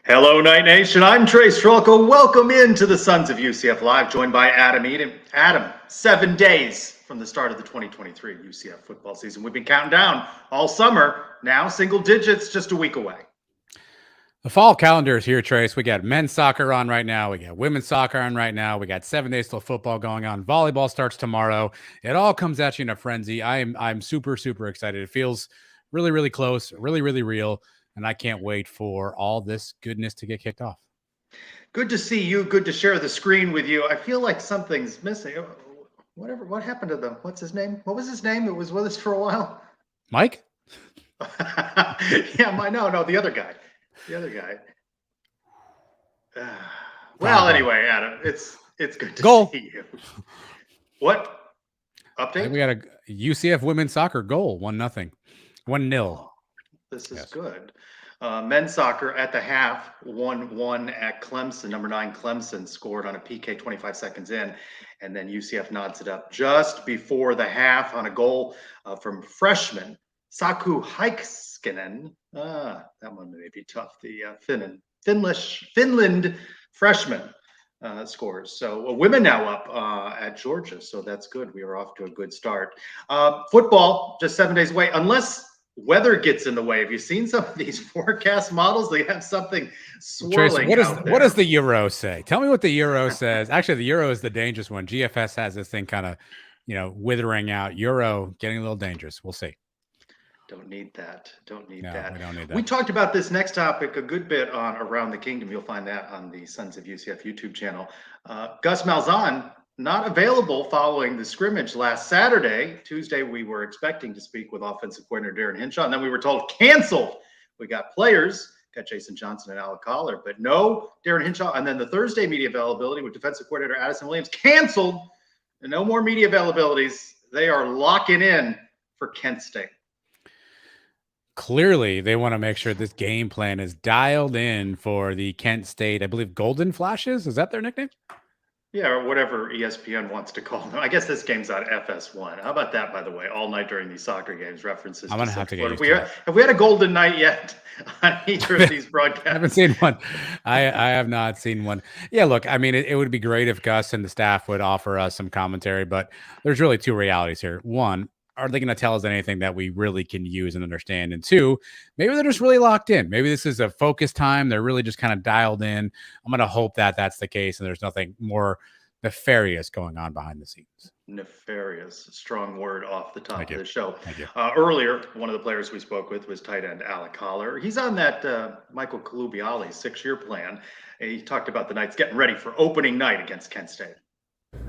Hello, Night Nation. I'm Trey Strelka. Welcome into the Sons of UCF Live, joined by Adam Eden. Adam, 7 days from the start of the 2023 UCF football season. We've been counting down all summer. Now, single digits, just a week away. The fall calendar is here, Trace. We got men's soccer on right now. We got women's soccer on right now. We got 7 days till football going on. Volleyball starts tomorrow. It all comes at you in a frenzy. I'm super excited. It feels really close, really real. And I can't wait for all this goodness to get kicked off. Good to see you. Good to share the screen with you. I feel like something's missing. What happened to them? What's his name? What was his name? It was with us for a while. Mike? Yeah, no, the other guy. The other guy. Well, anyway, Adam, it's good to see you. What? Update? We got a UCF women's soccer goal, 1-0. 1-0. This is good. Men's soccer at the half, 1-1 at Clemson. Number 9 Clemson scored on a PK 25 seconds in, and then UCF nods it up just before the half on a goal from freshman Saku Heikkinen. That one may be tough. The Finland freshman scores. So women now up at Georgia, so that's good. We are off to a good start. Football just 7 days away, unless weather gets in the way. Have you seen some of these forecast models? They have something swirling. Trace, what does the Euro say? Tell me what the Euro says. Actually, the Euro is the dangerous one. GFS has this thing kind of, withering out. Euro getting a little dangerous. We'll see. Don't need that. We don't need that. We talked about this next topic a good bit on Around the Kingdom. You'll find that on the Sons of UCF YouTube channel. Gus Malzahn not available following the scrimmage last Saturday. Tuesday, we were expecting to speak with offensive coordinator Darren Hinshaw, and then we were told canceled. We got players, got Jason Johnson and Alec Collar, but no Darren Hinshaw. And then the Thursday media availability with defensive coordinator Addison Williams canceled. And no more media availabilities. They are locking in for Kent State. Clearly, they want to make sure this game plan is dialed in for the Kent State, I believe, Golden Flashes. Is that their nickname? Yeah, or whatever ESPN wants to call them. I guess this game's on FS1. How about that, by the way? All night during these soccer games, references. I'm going to have to get used to that. Have we had a golden night yet on either of these broadcasts? I haven't seen one. I have not seen one. Yeah, look, I mean, it would be great if Gus and the staff would offer us some commentary, but there's really two realities here. One, are they going to tell us anything that we really can use and understand? And two, maybe they're just really locked in. Maybe this is a focus time. They're really just kind of dialed in. I'm going to hope that that's the case and there's nothing more nefarious going on behind the scenes. Nefarious, strong word off the top of the show. Thank you. Earlier, one of the players we spoke with was tight end Alec Collar. He's on that Michael Colubiali 6-year plan. He talked about the Knights getting ready for opening night against Kent State.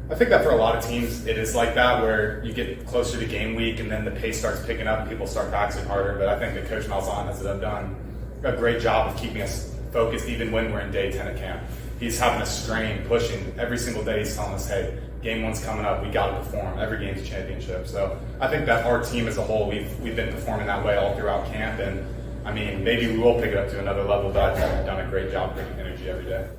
I think that for a lot of teams, it is like that, where you get closer to game week and then the pace starts picking up and people start practicing harder. But I think that Coach Malzahn has done a great job of keeping us focused even when we're in day 10 of camp. He's having us strain, pushing. Every single day he's telling us, hey, game one's coming up, we got to perform. Every game's a championship. So I think that our team as a whole, we've been performing that way all throughout camp. And, I mean, maybe we will pick it up to another level, but I think we've done a great job bringing energy every day.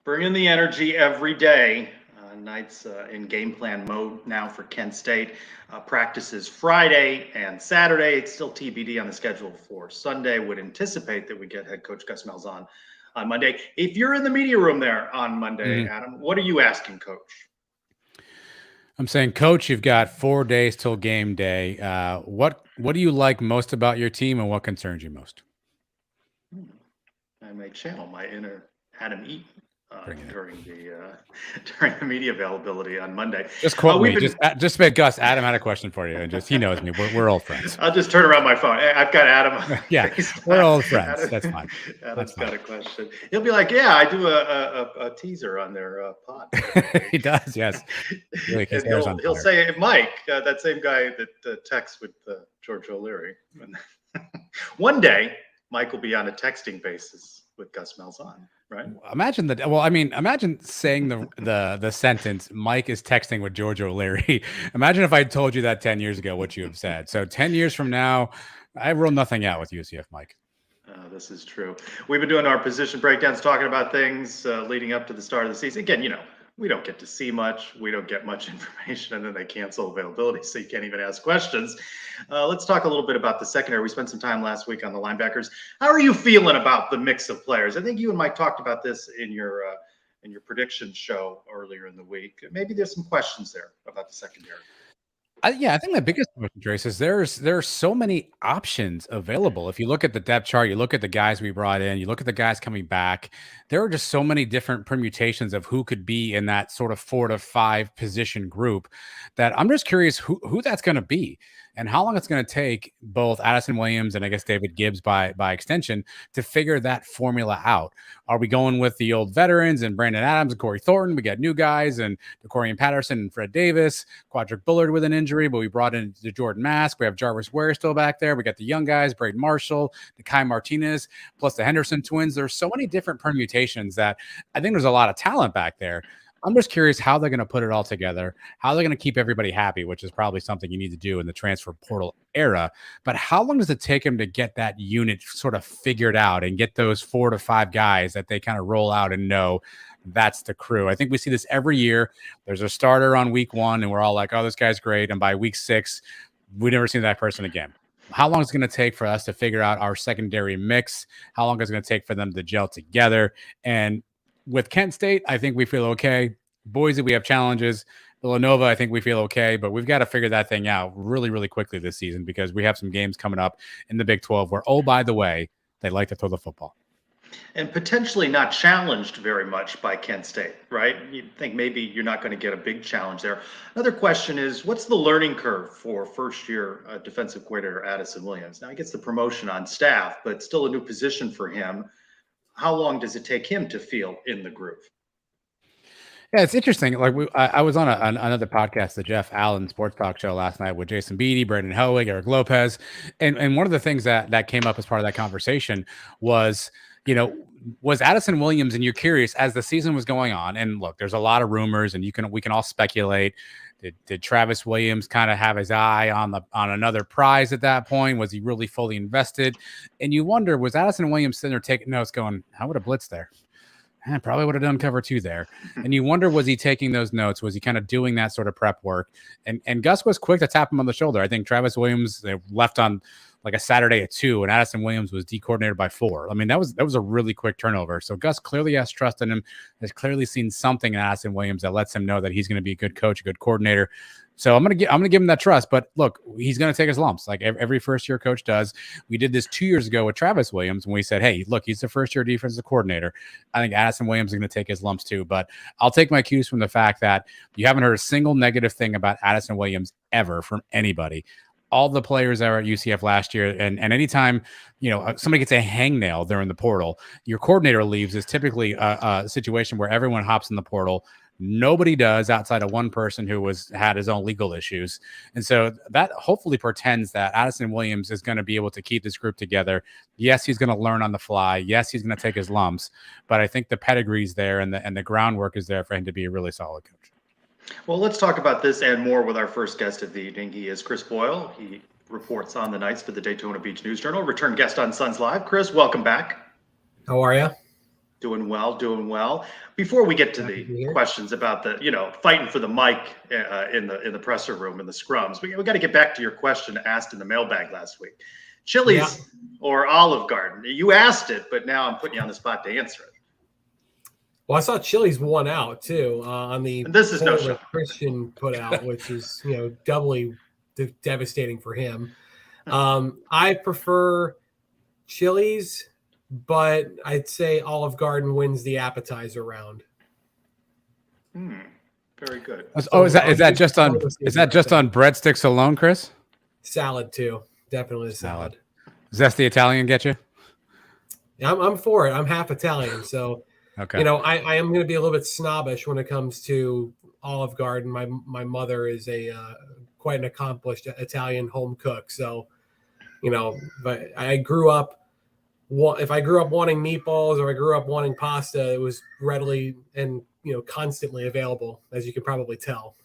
Bringing the energy every day. Knights in game plan mode now for Kent State. Practices Friday and Saturday. It's still TBD on the schedule for Sunday. Would anticipate that we get head coach Gus Malzahn on Monday. If you're in the media room there on Monday, Adam, what are you asking, Coach? I'm saying, Coach, you've got 4 days till game day. What do you like most about your team and what concerns you most? I may channel my inner Adam Eaton. During the media availability on Monday. Just quote me. Just spit Gus. Adam had a question for you, and he knows me. We're old friends. I'll just turn around my phone. I've got Adam. Yeah, we're old friends. That's fine. Adam's got a question. He'll be like, "Yeah, I do a teaser on their pod." He does. Yes. Really, he'll say, "Mike, that same guy that texts with George O'Leary." One day, Mike will be on a texting basis with Gus Malzahn. Right. Imagine saying the sentence, Mike is texting with George O'Leary. Imagine if I told you that 10 years ago, what you have said. So 10 years from now, I rule nothing out with UCF, Mike. This is true. We've been doing our position breakdowns, talking about things leading up to the start of the season. Again, we don't get to see much. We don't get much information, and then they cancel availability, so you can't even ask questions. Let's talk a little bit about the secondary. We spent some time last week on the linebackers. How are you feeling about the mix of players? I think you and Mike talked about this in your prediction show earlier in the week. Maybe there's some questions there about the secondary. Yeah, I think the biggest question, Trace, is there's so many options available. If you look at the depth chart, you look at the guys we brought in, you look at the guys coming back, there are just so many different permutations of who could be in that sort of 4 to 5 position group that I'm just curious who that's going to be and how long it's going to take both Addison Williams and I guess David Gibbs by extension to figure that formula out. Are we going with the old veterans and Brandon Adams and Corey Thornton? We got new guys and DeCorian Patterson and Fred Davis, Quadric Bullard with an injury, but we brought in the Jordan Mask. We have Jarvis Ware still back there. We got the young guys, Braden Marshall, Nakai Martinez, plus the Henderson twins. There's so many different permutations that I think there's a lot of talent back there. I'm just curious how they're going to put it all together, how they're going to keep everybody happy, which is probably something you need to do in the transfer portal era. But how long does it take them to get that unit sort of figured out and get those 4 to 5 guys that they kind of roll out and know that's the crew? I think we see this every year. There's a starter on week 1 and we're all like, oh, this guy's great. And by week 6, we never see that person again. How long is it going to take for us to figure out our secondary mix? How long is it going to take for them to gel together? And with Kent State, I think we feel okay. Boise, we have challenges. Villanova, I think we feel okay, but we've got to figure that thing out really, really quickly this season because we have some games coming up in the Big 12 where, oh, by the way, they like to throw the football. And potentially not challenged very much by Kent State, right? You'd think maybe you're not going to get a big challenge there. Another question is, what's the learning curve for first-year defensive coordinator Addison Williams? Now, he gets the promotion on staff, but still a new position for him. How long does it take him to feel in the groove? Yeah, it's interesting. Like I was on another podcast, the Jeff Allen Sports Talk Show last night with Jason Beatty, Brandon Hoeg, Eric Lopez, and one of the things that came up as part of that conversation was, was Addison Williams, and you're curious as the season was going on. And look, there's a lot of rumors, and we can all speculate. Did Travis Williams kind of have his eye on another prize at that point? Was he really fully invested? And you wonder, was Addison Williams sitting there taking notes going, how would have blitzed there? Probably would have done cover 2 there. And you wonder, was he taking those notes? Was he kind of doing that sort of prep work? And Gus was quick to tap him on the shoulder. I think Travis Williams left on like a Saturday at 2, and Addison Williams was decoordinated by 4. I mean, that was a really quick turnover. So Gus clearly has trust in him, has clearly seen something in Addison Williams that lets him know that he's going to be a good coach, a good coordinator. So I'm gonna give him that trust. But look, he's gonna take his lumps like every first year coach does. We did this 2 years ago with Travis Williams when we said, hey, look, he's the first year defensive coordinator. I think Addison Williams is gonna take his lumps too. But I'll take my cues from the fact that you haven't heard a single negative thing about Addison Williams ever from anybody. All the players that were at UCF last year, and anytime somebody gets a hangnail during the portal, your coordinator leaves is typically a situation where everyone hops in the portal. Nobody does outside of one person who had his own legal issues. And so that hopefully portends that Addison Williams is going to be able to keep this group together. Yes, he's going to learn on the fly. Yes, he's going to take his lumps, but I think the pedigree's there and the groundwork is there for him to be a really solid coach. Well, let's talk about this and more with our first guest of the evening. He is Chris Boyle. He reports on the nights for the Daytona Beach News Journal. Return guest on Suns Live. Chris, welcome back. How are you? Doing well. Before we get to the questions about the, fighting for the mic in the presser room in the scrums, we got to get back to your question asked in the mailbag last week. Chili's or Olive Garden? You asked it, but now I'm putting you on the spot to answer it. Well, I saw Chili's won out too on the and this is no show. Christian put out, which is doubly devastating for him. I prefer Chili's, but I'd say Olive Garden wins the appetizer round. Very good. Oh, is that just on breadsticks alone, Chris? Salad too, definitely salad. Does that the Italian get you? Yeah, I'm for it. I'm half Italian, so. Okay. I am going to be a little bit snobbish when it comes to Olive Garden. My mother is quite an accomplished Italian home cook. So, but I grew up, if I grew up wanting meatballs or I grew up wanting pasta, it was readily and, constantly available, as you can probably tell.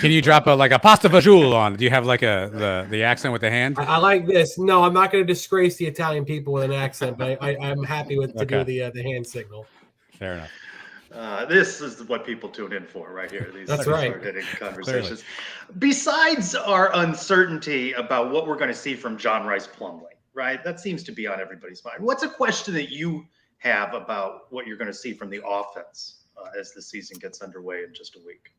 Can you drop a pasta fagioli on? Do you have the accent with the hand? I like this. No, I'm not going to disgrace the Italian people with an accent, but I'm happy to do the hand signal. Fair enough. This is what people tune in for right here. These That's right. hard-hitting conversations. Besides our uncertainty about what we're going to see from John Rice Plumlee, right? That seems to be on everybody's mind. What's a question that you have about what you're going to see from the offense as the season gets underway in just a week?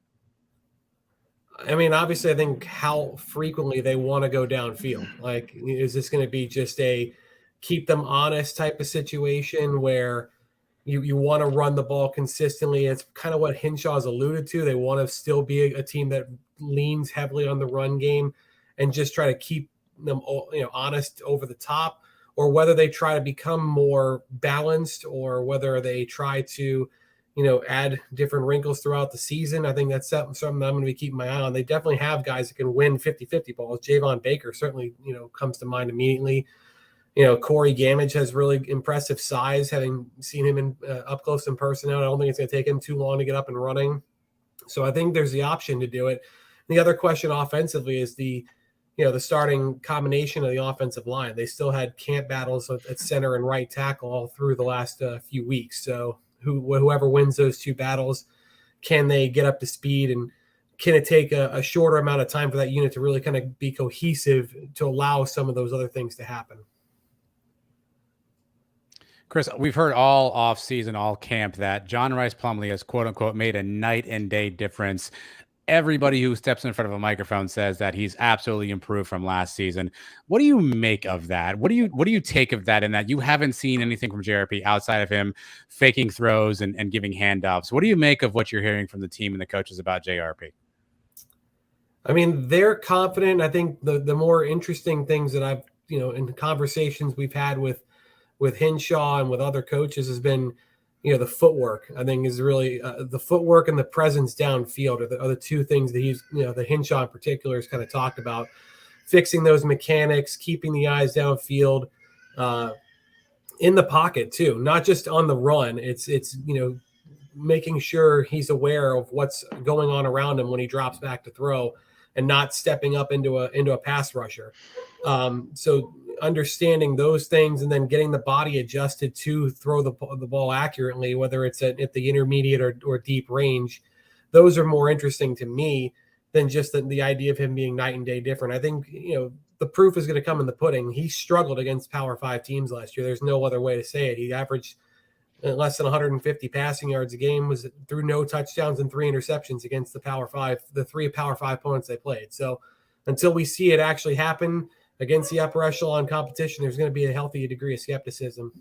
I mean, obviously, I think how frequently they want to go downfield. Like, is this going to be just a keep them honest type of situation where you want to run the ball consistently? It's kind of what Hinshaw's alluded to. They want to still be a team that leans heavily on the run game and just try to keep them, honest over the top, or whether they try to become more balanced, or whether they try to, add different wrinkles throughout the season. I think that's something that I'm going to be keeping my eye on. They definitely have guys that can win 50-50 balls. Javon Baker certainly, comes to mind immediately. Corey Gamage has really impressive size, having seen him in up close in person. I don't think it's going to take him too long to get up and running. So I think there's the option to do it. The other question offensively is the starting combination of the offensive line. They still had camp battles at center and right tackle all through the last few weeks. So whoever wins those two battles, can they get up to speed, and can it take a shorter amount of time for that unit to really kind of be cohesive to allow some of those other things to happen? Chris, we've heard all off season, all camp, that John Rice Plumlee has quote unquote made a night and day difference. Everybody who steps in front of a microphone says that he's absolutely improved from last season. What do you make of that? What do you take of that, in that you haven't seen anything from JRP outside of him faking throws and giving handoffs? What do you make of what you're hearing from the team and the coaches about JRP? I mean, they're confident. I think the more interesting things that I've, in the conversations we've had with Hinshaw and with other coaches has been, the footwork. I think is really the footwork and the presence downfield are the two things that he's, the Hinshaw in particular has kind of talked about, fixing those mechanics, keeping the eyes downfield, in the pocket too, not just on the run. It's making sure he's aware of what's going on around him when he drops back to throw, and not stepping up into a pass rusher. So understanding those things, and then getting the body adjusted to throw the ball accurately, whether it's at the intermediate or deep range, those are more interesting to me than just the idea of him being night and day different. I think, the proof is going to come in the pudding. He struggled against Power 5 teams last year. There's no other way to say it. He averaged less than 150 passing yards a game, was threw no touchdowns and 3 interceptions against the three Power 5 opponents they played. So until we see it actually happen against the upper echelon competition, there's going to be a healthy degree of skepticism.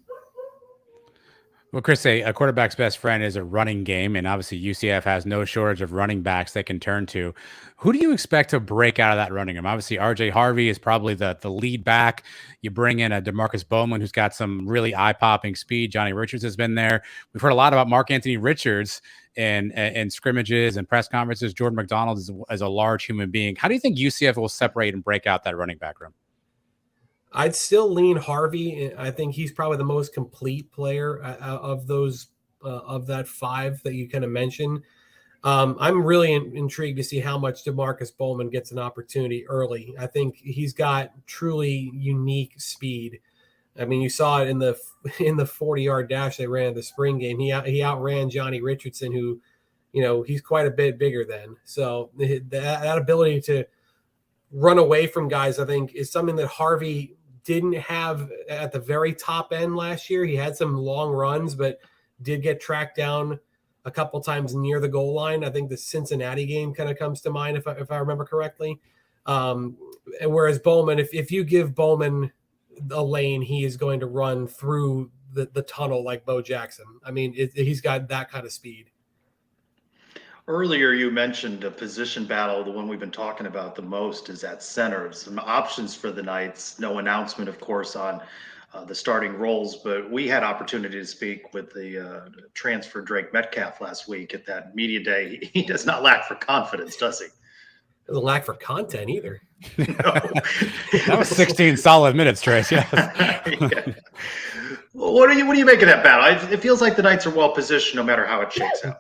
Well, Chris, a quarterback's best friend is a running game, and obviously UCF has no shortage of running backs they can turn to. Who do you expect to break out of that running game? Obviously, RJ Harvey is probably the lead back. You bring in a DeMarcus Bowman, who's got some really eye-popping speed. Johnny Richards has been there. We've heard a lot about Mark Anthony Richards in scrimmages and press conferences. Jordan McDonald is a large human being. How do you think UCF will separate and break out that running back room? I'd still lean Harvey. I think he's probably the most complete player of those of that 5 that you kind of mentioned. I'm really intrigued to see how much DeMarcus Bowman gets an opportunity early. I think he's got truly unique speed. I mean, you saw it in the 40-yard dash they ran in the spring game. He outran Johnny Richardson, who, he's quite a bit bigger than. So that ability to run away from guys, I think, is something that Harvey didn't have at the very top end last year. He had some long runs, but did get tracked down a couple times near the goal line. I think the Cincinnati game kind of comes to mind, if I remember correctly. And whereas Bowman, if you give Bowman a lane, he is going to run through the tunnel like Bo Jackson. I mean, he's got that kind of speed. Earlier, you mentioned a position battle. The one we've been talking about the most is at center. Some options for the Knights. No announcement, of course, on the starting roles, but we had opportunity to speak with the transfer Drake Metcalf last week at that media day. He does not lack for confidence, does he? Doesn't lack for content either. No. That was 16 solid minutes, Trace. Yeah. Yeah. What do you make of that battle? It feels like the Knights are well positioned, no matter how it shakes out.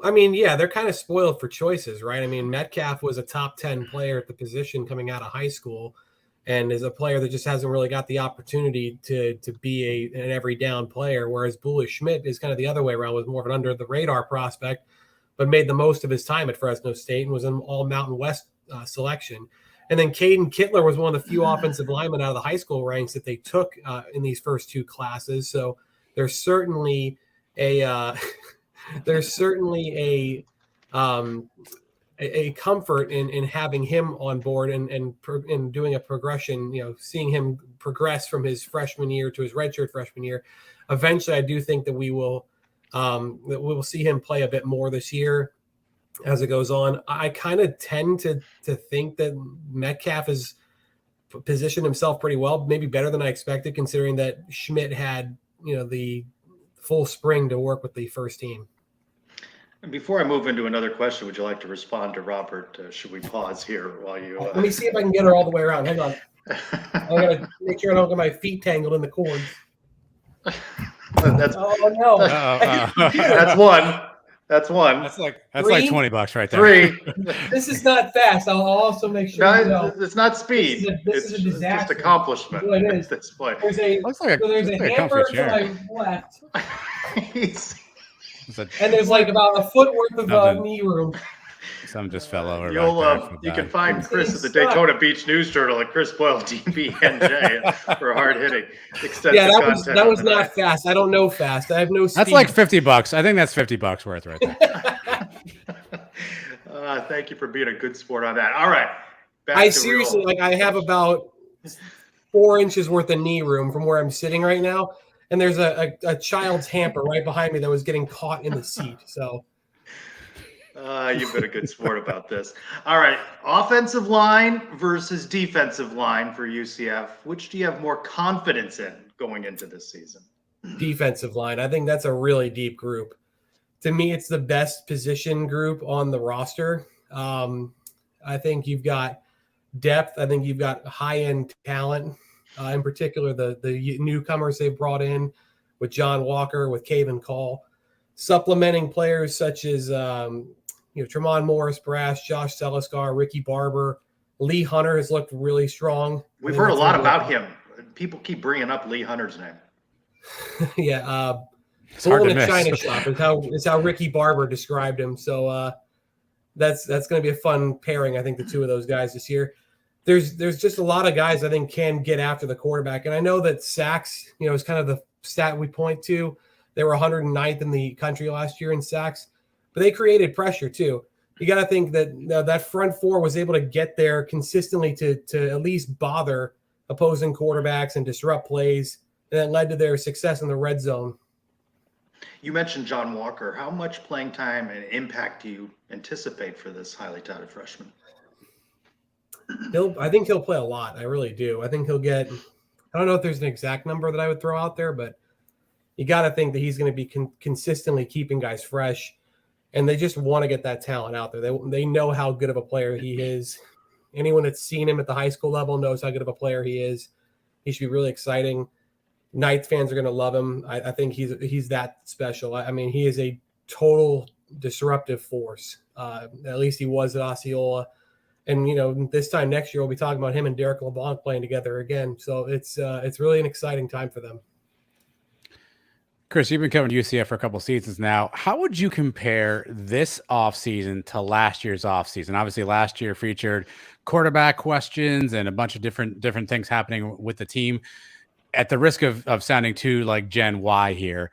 I mean, yeah, they're kind of spoiled for choices, right? I mean, Metcalf was a top 10 player at the position coming out of high school. and is a player that just hasn't really got the opportunity to be an every down player. Whereas Bullish Schmidt is kind of the other way around, was more of an under the radar prospect, but made the most of his time at Fresno State and was an all Mountain West selection. And then Caden Kittler was one of the few offensive linemen out of the high school ranks that they took in these first two classes. So there's certainly a comfort in having him on board and doing a progression, seeing him progress from his freshman year to his redshirt freshman year. Eventually, I do think that we will see him play a bit more this year as it goes on. I kind of tend to think that Metcalf has positioned himself pretty well, maybe better than I expected, considering that Schmidt had, the full spring to work with the first team. And before I move into another question, would you like to respond to Robert? Should we pause here while you? Let me see if I can get her all the way around. Hang on. I gotta make sure I don't get my feet tangled in the cords. Oh no! That's one. That's one. That's like $20 right there. 3. This is not fast. I'll also make sure. No, it's not speed. This is a disaster. It's just accomplishment It is. at this point. There's a hamper to my left, and there's like about a foot worth of knee room. Some just fell over. You can find Chris at the Daytona Beach News Journal at Chris Boyle DBNJ for hard hitting extensive content. That was not fast. I don't know fast. I have no speed. That's like $50. I think that's $50 worth right there. Thank you for being a good sport on that. All right. I seriously, I have about 4 inches worth of knee room from where I'm sitting right now. And there's a child's hamper right behind me that was getting caught in the seat. So. You've been a good sport about this. All right. Offensive line versus defensive line for UCF. Which do you have more confidence in going into this season? Defensive line. I think that's a really deep group. To me, it's the best position group on the roster. I think you've got depth. I think you've got high-end talent. In particular, the newcomers they brought in with John Walker, with Caven Call, supplementing players such as Tremont Morris, Brass, Josh Seliscar, Ricky Barber. Lee Hunter has looked really strong. We've heard a lot about him. People keep bringing up Lee Hunter's name. Yeah. It's hard to in a miss. China shop is how Ricky Barber described him. So that's going to be a fun pairing, I think, the two of those guys this year. There's just a lot of guys I think can get after the quarterback. And I know that sacks, is kind of the stat we point to. They were 109th in the country last year in sacks, but they created pressure too. You got to think that that front four was able to get there consistently to at least bother opposing quarterbacks and disrupt plays, and that led to their success in the red zone. You mentioned John Walker. How much playing time and impact do you anticipate for this highly touted freshman? I think he'll play a lot. I really do. I think he'll get – I don't know if there's an exact number that I would throw out there, but you got to think that he's going to be consistently keeping guys fresh, and they just want to get that talent out there. They know how good of a player he is. Anyone that's seen him at the high school level knows how good of a player he is. He should be really exciting. Knights fans are going to love him. I think he's that special. I mean, he is a total disruptive force. At least he was at Osceola. And, this time next year, we'll be talking about him and Derek LeBlanc playing together again. So it's really an exciting time for them. Chris, you've been covering UCF for a couple of seasons now. How would you compare this offseason to last year's offseason? Obviously, last year featured quarterback questions and a bunch of different things happening with the team. At the risk of sounding too like Gen Y here,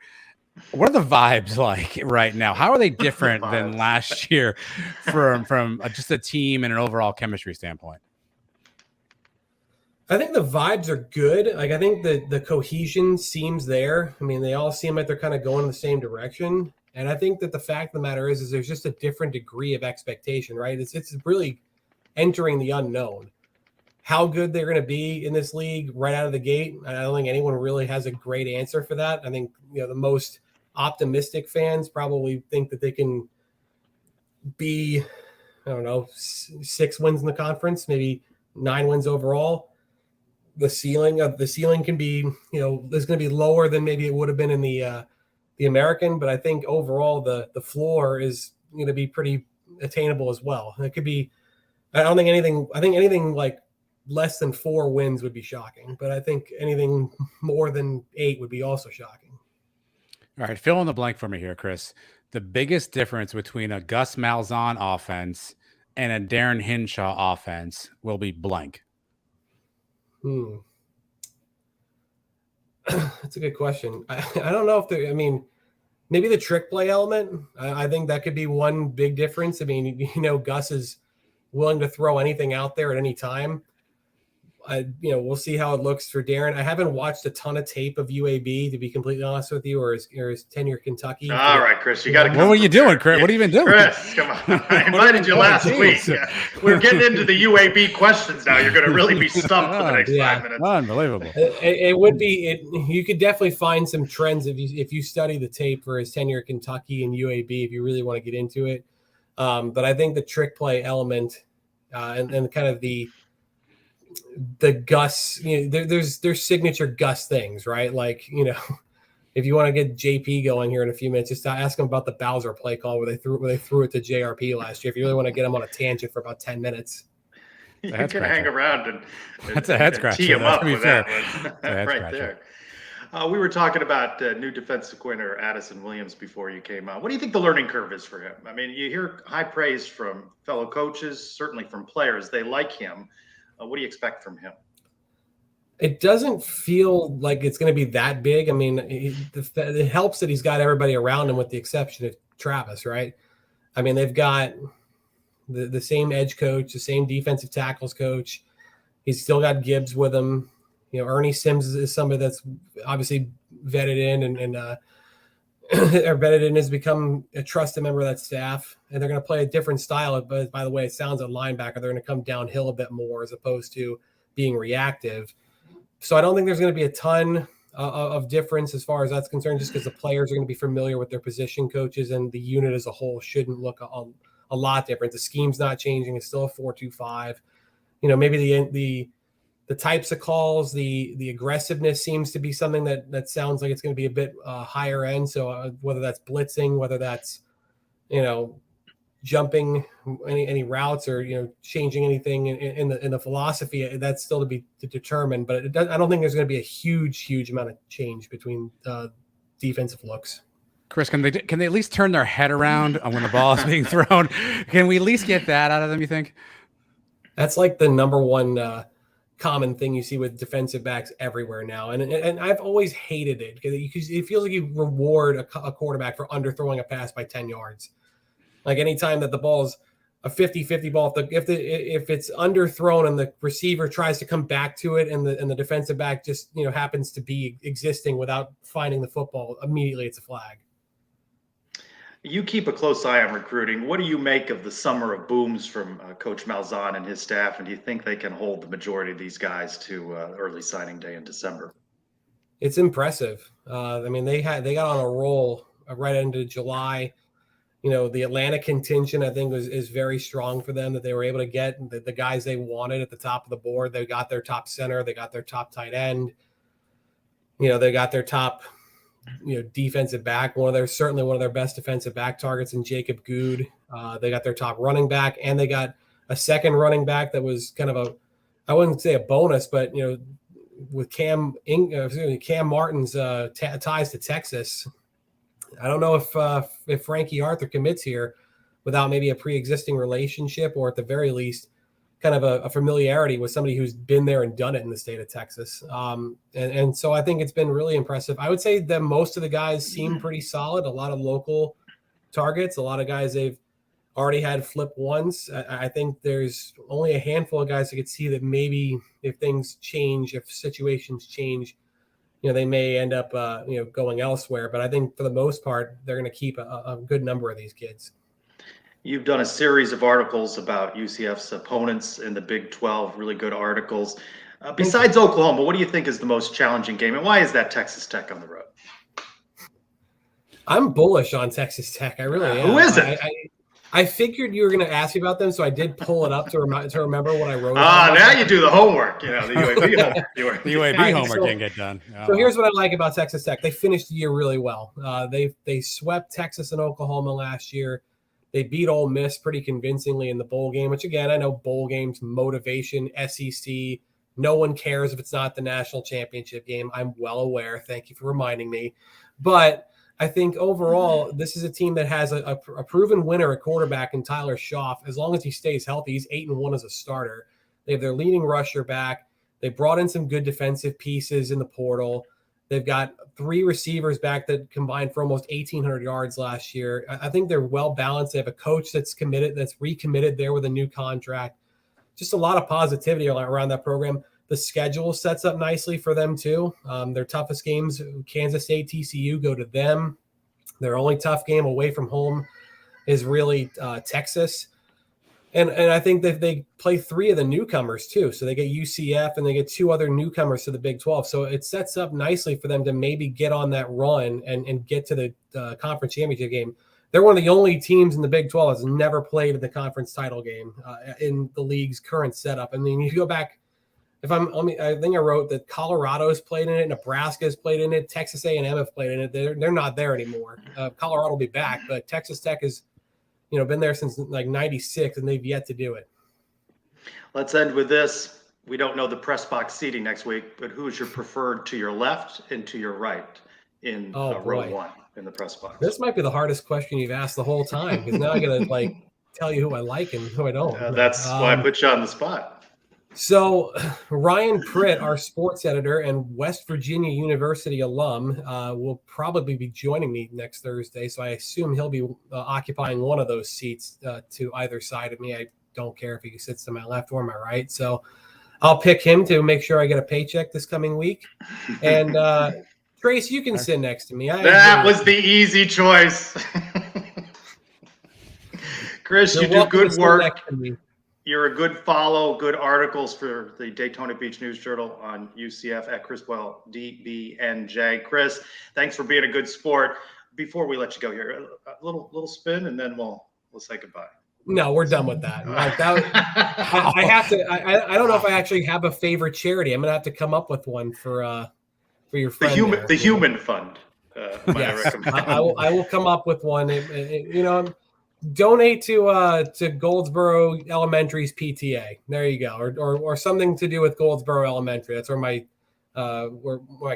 what are the vibes like right now? How are they different than last year from just a team and an overall chemistry standpoint? I think the vibes are good. Like, I think the cohesion seems there. I mean, they all seem like they're kind of going in the same direction. And I think that the fact of the matter is there's just a different degree of expectation, right? It's really entering the unknown. How good they're going to be in this league right out of the gate, I don't think anyone really has a great answer for that. I think the most optimistic fans probably think that they can be, 6 wins in the conference, maybe 9 wins overall. The ceiling can be, there's going to be lower than maybe it would have been in the American, but I think overall the floor is going to be pretty attainable as well. It could be, I think anything like less than 4 wins would be shocking, but I think anything more than 8 would be also shocking. All right, fill in the blank for me here, Chris. The biggest difference between a Gus Malzahn offense and a Darren Hinshaw offense will be blank. That's a good question. I don't know if maybe the trick play element. I think that could be one big difference. I mean, Gus is willing to throw anything out there at any time. We'll see how it looks for Darren. I haven't watched a ton of tape of UAB, to be completely honest with you, or his tenure Kentucky. All right, Chris, you got to. What were you doing, Chris? What have you been doing? Chris, come on. I invited you last week. We're getting into the UAB questions now. You're going to really be stumped for the next 5 minutes. Unbelievable. It would be. You could definitely find some trends if you study the tape for his tenure at Kentucky and UAB, if you really want to get into it. But I think the trick play element and kind of the Gus, there's signature Gus things, right? Like, if you want to get JP going here in a few minutes, just ask him about the Bowser play call where they threw it to JRP last year. If you really want to get him on a tangent for about 10 minutes. You can hang around and that's a head scratcher. Tee him up with fair. that one. Right there. We were talking about new defensive coordinator Addison Williams before you came on. What do you think the learning curve is for him? I mean, you hear high praise from fellow coaches, certainly from players. They like him. What do you expect from him? It doesn't feel like it's going to be that big. I mean, it helps that he's got everybody around him with the exception of Travis, right? I mean, they've got the same edge coach, the same defensive tackles coach. He's still got Gibbs with him. Ernie Sims is somebody that's obviously vetted in or vetted in, has become a trusted member of that staff. And they're going to play a different style. But by the way, it sounds at linebacker, they're going to come downhill a bit more as opposed to being reactive. So I don't think there's going to be a ton of difference as far as that's concerned, just because the players are going to be familiar with their position coaches, and the unit as a whole shouldn't look a lot different. The scheme's not changing. It's still a 4-2-5. Maybe the types of calls, the aggressiveness seems to be something that sounds like it's going to be a bit higher end. So whether that's blitzing, whether that's, jumping any routes or, changing anything in the philosophy, that's still to be determined. But I don't think there's going to be a huge amount of change between defensive looks. Chris, can they at least turn their head around when the ball is being thrown? Can we at least get that out of them, you think? That's like the number one common thing you see with defensive backs everywhere now. And I've always hated it because it feels like you reward a quarterback for underthrowing a pass by 10 yards. Like anytime that the ball is a 50-50 ball, if it's underthrown and the receiver tries to come back to it and the defensive back just, happens to be existing without finding the football, immediately it's a flag. You keep a close eye on recruiting. What do you make of the summer of booms from Coach Malzahn and his staff? And do you think they can hold the majority of these guys to early signing day in December? It's impressive. They got on a roll right into July. The Atlanta contingent, I think, is very strong for them, that they were able to get the guys they wanted at the top of the board. They got their top center. They got their top tight end. They got their top defensive back. Certainly one of their best defensive back targets in Jacob Good. They got their top running back, and they got a second running back that was kind of I wouldn't say a bonus, but with Cam Martin's ties to Texas. I don't know if Frankie Arthur commits here without maybe a pre-existing relationship, or at the very least kind of a familiarity with somebody who's been there and done it in the state of Texas. And so I think it's been really impressive. I would say that most of the guys seem pretty solid, a lot of local targets, a lot of guys they've already had flip once. I think there's only a handful of guys that could see that maybe if things change, if situations change, they may end up, going elsewhere. But I think for the most part, they're going to keep a good number of these kids. You've done a series of articles about UCF's opponents in the Big 12, really good articles. Besides Oklahoma, what do you think is the most challenging game, and why is that Texas Tech on the road? I'm bullish on Texas Tech. I really am. Who is it? I figured you were going to ask me about them, so I did pull it up to remember what I wrote. Now you do the homework. The UAB homework. The UAB homework didn't get done. So here's what I like about Texas Tech. They finished the year really well. They swept Texas and Oklahoma last year. They beat Ole Miss pretty convincingly in the bowl game, which, again, I know bowl games, motivation, SEC. No one cares if it's not the national championship game. I'm well aware. Thank you for reminding me. But I think overall, this is a team that has a proven winner at quarterback in Tyler Schaff. As long as he stays healthy, he's 8-1 as a starter. They have their leading rusher back. They brought in some good defensive pieces in the portal. They've got 3 receivers back that combined for almost 1,800 yards last year. I think they're well balanced. They have a coach that's committed, that's recommitted there with a new contract. Just a lot of positivity around that program. The schedule sets up nicely for them too. Their toughest games, Kansas State, TCU, go to them. Their only tough game away from home is really Texas. And I think that they play 3 of the newcomers too. So they get UCF and they get 2 other newcomers to the Big 12. So it sets up nicely for them to maybe get on that run and get to the conference championship game. They're one of the only teams in the Big 12 that's never played in the conference title game in the league's current setup. I mean, you go back, I think I wrote that Colorado's played in it, Nebraska's played in it, Texas A&M have played in it. They're not there anymore. Colorado will be back, but Texas Tech is, been there since like 96, and they've yet to do it. Let's end with this. We don't know the press box seating next week, but who is your preferred to your left and to your right in row 1 in the press box? This might be the hardest question you've asked the whole time, because now I got to tell you who I like and who I don't. That's why I put you on the spot. So Ryan Pritt, our sports editor and West Virginia University alum, will probably be joining me next Thursday. So I assume he'll be occupying one of those seats to either side of me. I don't care if he sits to my left or my right. So I'll pick him to make sure I get a paycheck this coming week. And Trace, you can sit next to me. That was the easy choice. Chris, you do good work. You're a good follow, good articles for the Daytona Beach News Journal on UCF at Chriswell DBNJ. Chris, thanks for being a good sport. Before we let you go here, a little spin, and then we'll say goodbye. No, we're done with that. I have to. I don't know if I actually have a favorite charity. I'm gonna have to come up with one for your friend. The Human Fund. Yes, I will come up with one. Donate to Goldsboro Elementary's PTA. There you go, or something to do with Goldsboro Elementary. That's where my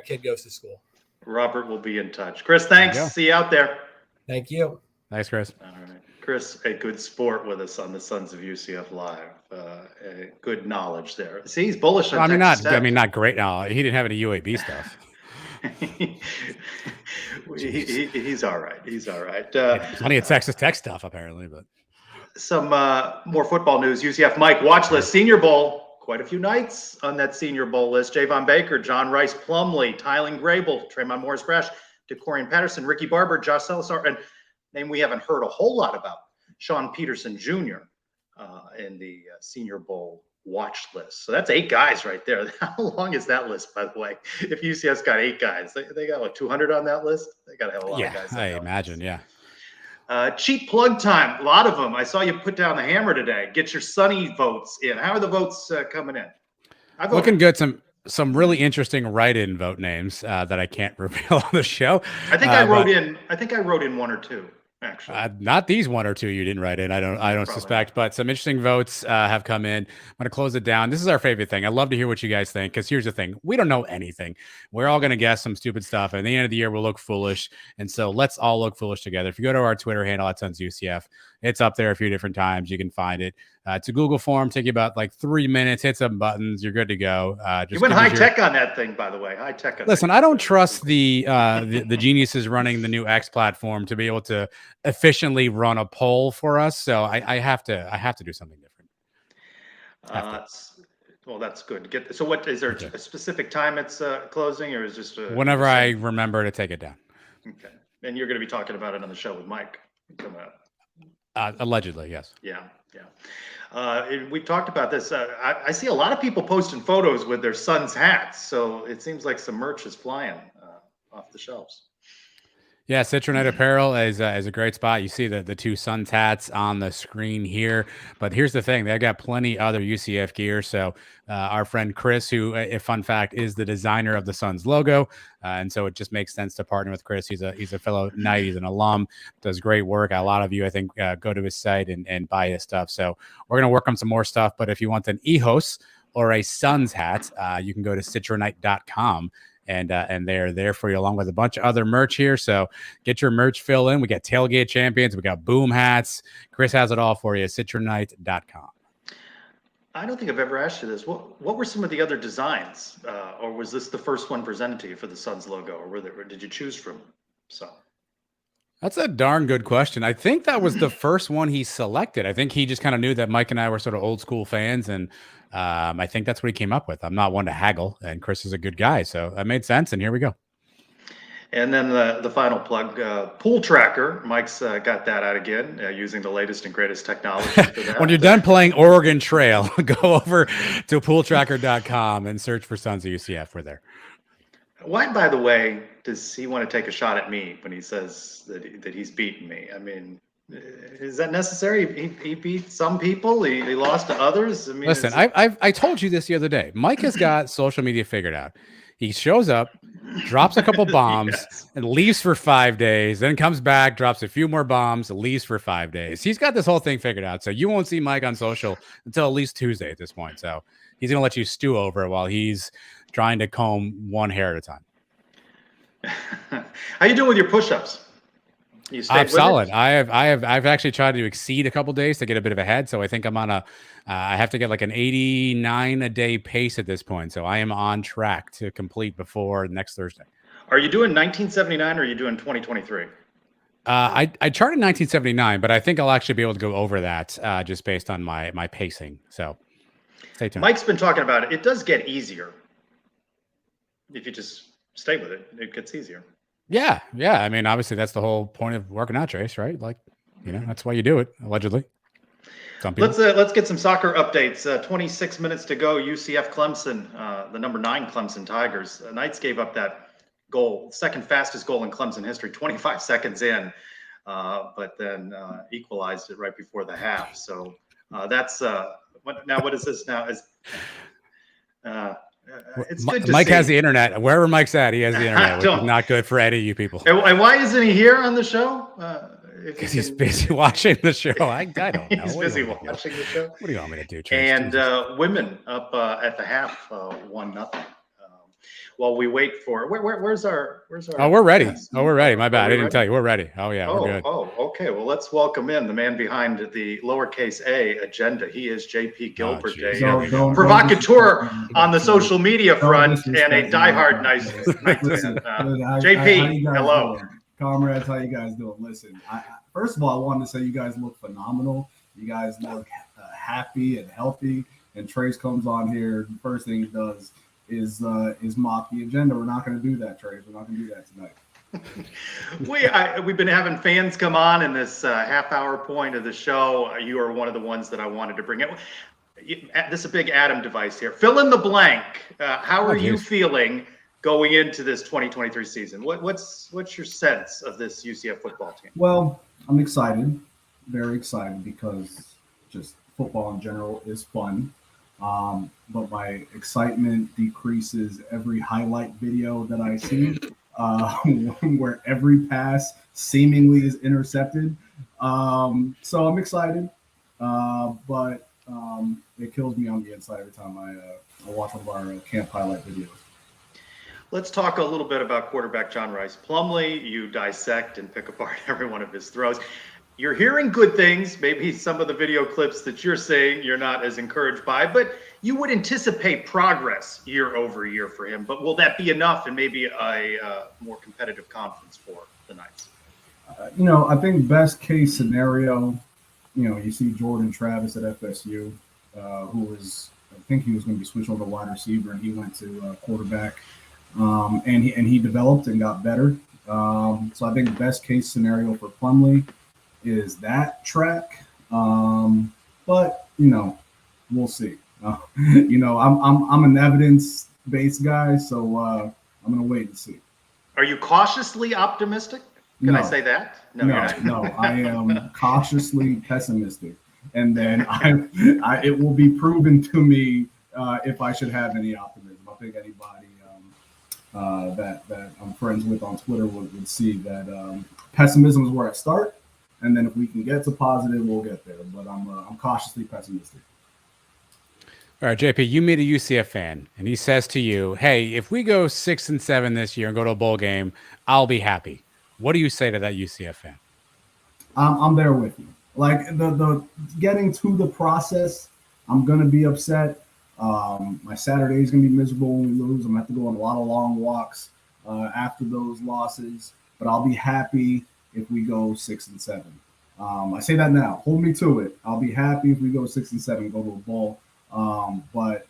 kid goes to school. Robert will be in touch. Chris, thanks. See you out there. Thanks, you. Thanks, Chris. All right, Chris, a good sport with us on the Sons of UCF Live. Good knowledge there. See, he's bullish on. Not great now. He didn't have any UAB stuff. He's all right. He's all right. Plenty of Texas Tech stuff, apparently. But some more football news. UCF Mike watch list. Senior Bowl. Quite a few nights on that Senior Bowl list. Javon Baker, John Rice Plumlee, Tylen Grable, Tremont Morris-Brash, DeCorian Patterson, Ricky Barber, Josh Salazar, and name we haven't heard a whole lot about, Sean Peterson Jr. In the Senior Bowl watch list. So that's 8 guys right there. How long is that list, by the way? If UCF's got 8 guys, they got what, 200 on that list? They got to have a lot of guys. I imagine, yeah. Cheap plug time. A lot of them. I saw you put down the hammer today. Get your Sunny votes in. How are the votes coming in? Looking good. Some really interesting write-in vote names that I can't reveal on the show. I think I wrote in 1 or 2. Actually, not these 1 or 2 you didn't write in. I don't suspect, but some interesting votes have come in. I'm going to close it down. This is our favorite thing. I'd love to hear what you guys think, because here's the thing: we don't know anything. We're all going to guess some stupid stuff. At the end of the year, we'll look foolish, and so let's all look foolish together. If you go to our Twitter handle at Sons UCF, it's up there a few different times. You can find it. It's a Google form. Take you about 3 minutes. Hit some buttons. You're good to go. You went high tech on that thing, by the way. High tech. Listen, I don't trust the geniuses running the new X platform to be able to efficiently run a poll for us. So I have to do something different. Well, that's good. So what is there a specific time it's closing, or is just whenever I remember to take it down? Okay, and you're going to be talking about it on the show with Mike coming up. Allegedly, yes. Yeah. We've talked about this. I see a lot of people posting photos with their son's hats, so it seems like some merch is flying off the shelves. Yeah, Citronite Apparel is a great spot. You see the two Suns hats on the screen here, but here's the thing: they've got plenty other UCF gear. So our friend Chris, who, a fun fact, is the designer of the Suns logo, and so it just makes sense to partner with Chris. He's a fellow Knight, he's an alum, does great work. A lot of you, I think, go to his site and buy his stuff. So we're gonna work on some more stuff. But if you want an EHOS or a Suns hat, you can go to citronite.com. And they're there for you along with a bunch of other merch here. So get your merch fill in. We got tailgate champions. We got boom hats. Chris has it all for you. Citronite.com. I don't think I've ever asked you this. What were some of the other designs? Or was this the first one presented to you for the Suns logo? Or did you choose from some? That's a darn good question. I think that was the first one he selected. I think he just kind of knew that Mike and I were sort of old school fans, and I think that's what he came up with. I'm not one to haggle, and Chris is a good guy, so that made sense, and here we go. And then the final plug, Pool Tracker. Mike's got that out again, using the latest and greatest technology for that. When you're done playing Oregon Trail, go over to pooltracker.com and search for Sons of UCF. We're there. Why, by the way, does he want to take a shot at me when he says that he's beaten me? I mean, is that necessary? He beat some people. He lost to others. I mean, listen, I told you this the other day. Mike has got social media figured out. He shows up, drops a couple bombs, yes, and leaves for 5 days. Then comes back, drops a few more bombs, leaves for 5 days. He's got this whole thing figured out. So you won't see Mike on social until at least Tuesday at this point. So he's gonna let you stew over while he's trying to comb one hair at a time. How you doing with your push-ups? I'm solid. I've actually tried to exceed a couple days to get a bit of a head. So I think I'm on I have to get like an 89 a day pace at this point. So I am on track to complete before next Thursday. Are you doing 1979 or are you doing 2023? I charted 1979, but I think I'll actually be able to go over that just based on my pacing. So stay tuned. Mike's been talking about it. It does get easier. If you just stay with it, it gets easier. Yeah. I mean, obviously that's the whole point of working out, Trace, right? Like, that's why you do it, allegedly. Some people. Let's get some soccer updates. 26 minutes to go. UCF Clemson, the number 9 Clemson Tigers. The Knights gave up that goal, second fastest goal in Clemson history, 25 seconds in, but then equalized it right before the half. So that's what is this now? It's good to Mike see. has the internet. Wherever Mike's at, he has the internet, which is not good for any of you people. And why isn't he here on the show? Because he's busy watching the show. I don't know. He's busy watching the show. What do you want me to do, Trace? And women up at the half, 1-0. While we wait for where's our Oh, we're ready. We're ready. My bad. I didn't tell you. We're ready. Oh yeah, we're good. Oh, okay. Well, let's welcome in the man behind the lowercase a agenda. He is JP Gilbert, a provocateur on the social media front and a diehard nice fan. JP, hello. Comrades, how you guys doing? Listen, first of all, I wanted to say you guys look phenomenal. You guys look happy and healthy. And Trace comes on here. The first thing he does is mock the agenda. We're not going to do that, Trace. We're not going to do that tonight. We've been having fans come on in this half-hour point of the show. You are one of the ones that I wanted to bring in. This is a big Adam device here. Fill in the blank. How are you feeling going into this 2023 season? What's your sense of this UCF football team? Well, I'm excited, very excited, because just football in general is fun. But my excitement decreases every highlight video that I see, where every pass seemingly is intercepted. So I'm excited, but it kills me on the inside every time I watch one of our camp highlight videos. Let's talk a little bit about quarterback John Rice Plumlee. You dissect and pick apart every one of his throws. You're hearing good things. Maybe some of the video clips that you're saying you're not as encouraged by, but you would anticipate progress year over year for him. But will that be enough and maybe a more competitive conference for the Knights? I think best case scenario, you see Jordan Travis at FSU, who I think he was going to be switched over to wide receiver, and he went to quarterback, and he developed and got better. So I think best case scenario for Plumlee is that track, but we'll see. I'm an evidence-based guy, so I'm gonna wait and see. Are you cautiously optimistic? Can I No. say that? No, you're not. No, I am cautiously pessimistic, and then it will be proven to me if I should have any optimism. I think anybody that I'm friends with on Twitter would see that pessimism is where I start, and then if we can get to positive, we'll get there. But I'm cautiously pessimistic. All right, JP, you meet a UCF fan, and he says to you, "Hey, if we go 6-7 this year and go to a bowl game, I'll be happy." What do you say to that UCF fan? I'm there with you. Like the getting to the process, I'm gonna be upset. My Saturday is gonna be miserable when we lose. I'm gonna have to go on a lot of long walks after those losses, but I'll be happy if we go 6-7. I say that now. Hold me to it. I'll be happy if we go 6-7, go to a bowl. But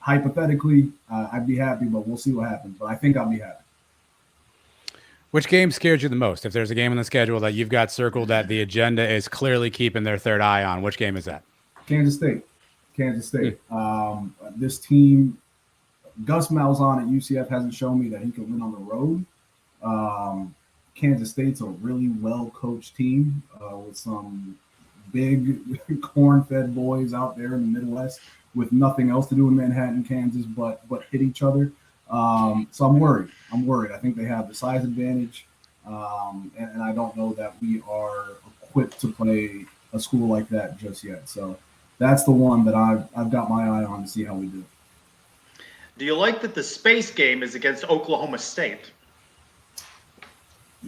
hypothetically, I'd be happy, but we'll see what happens. But I think I'll be happy. Which game scares you the most? If there's a game on the schedule that you've got circled that the agenda is clearly keeping their third eye on, which game is that? Kansas State. This team, Gus Malzahn at UCF hasn't shown me that he can win on the road. Kansas State's a really well-coached team with some big corn-fed boys out there in the Midwest with nothing else to do in Manhattan, Kansas, but hit each other. So I'm worried. I think they have the size advantage, and I don't know that we are equipped to play a school like that just yet. So that's the one that I've got my eye on to see how we do. Do you like that the space game is against Oklahoma State?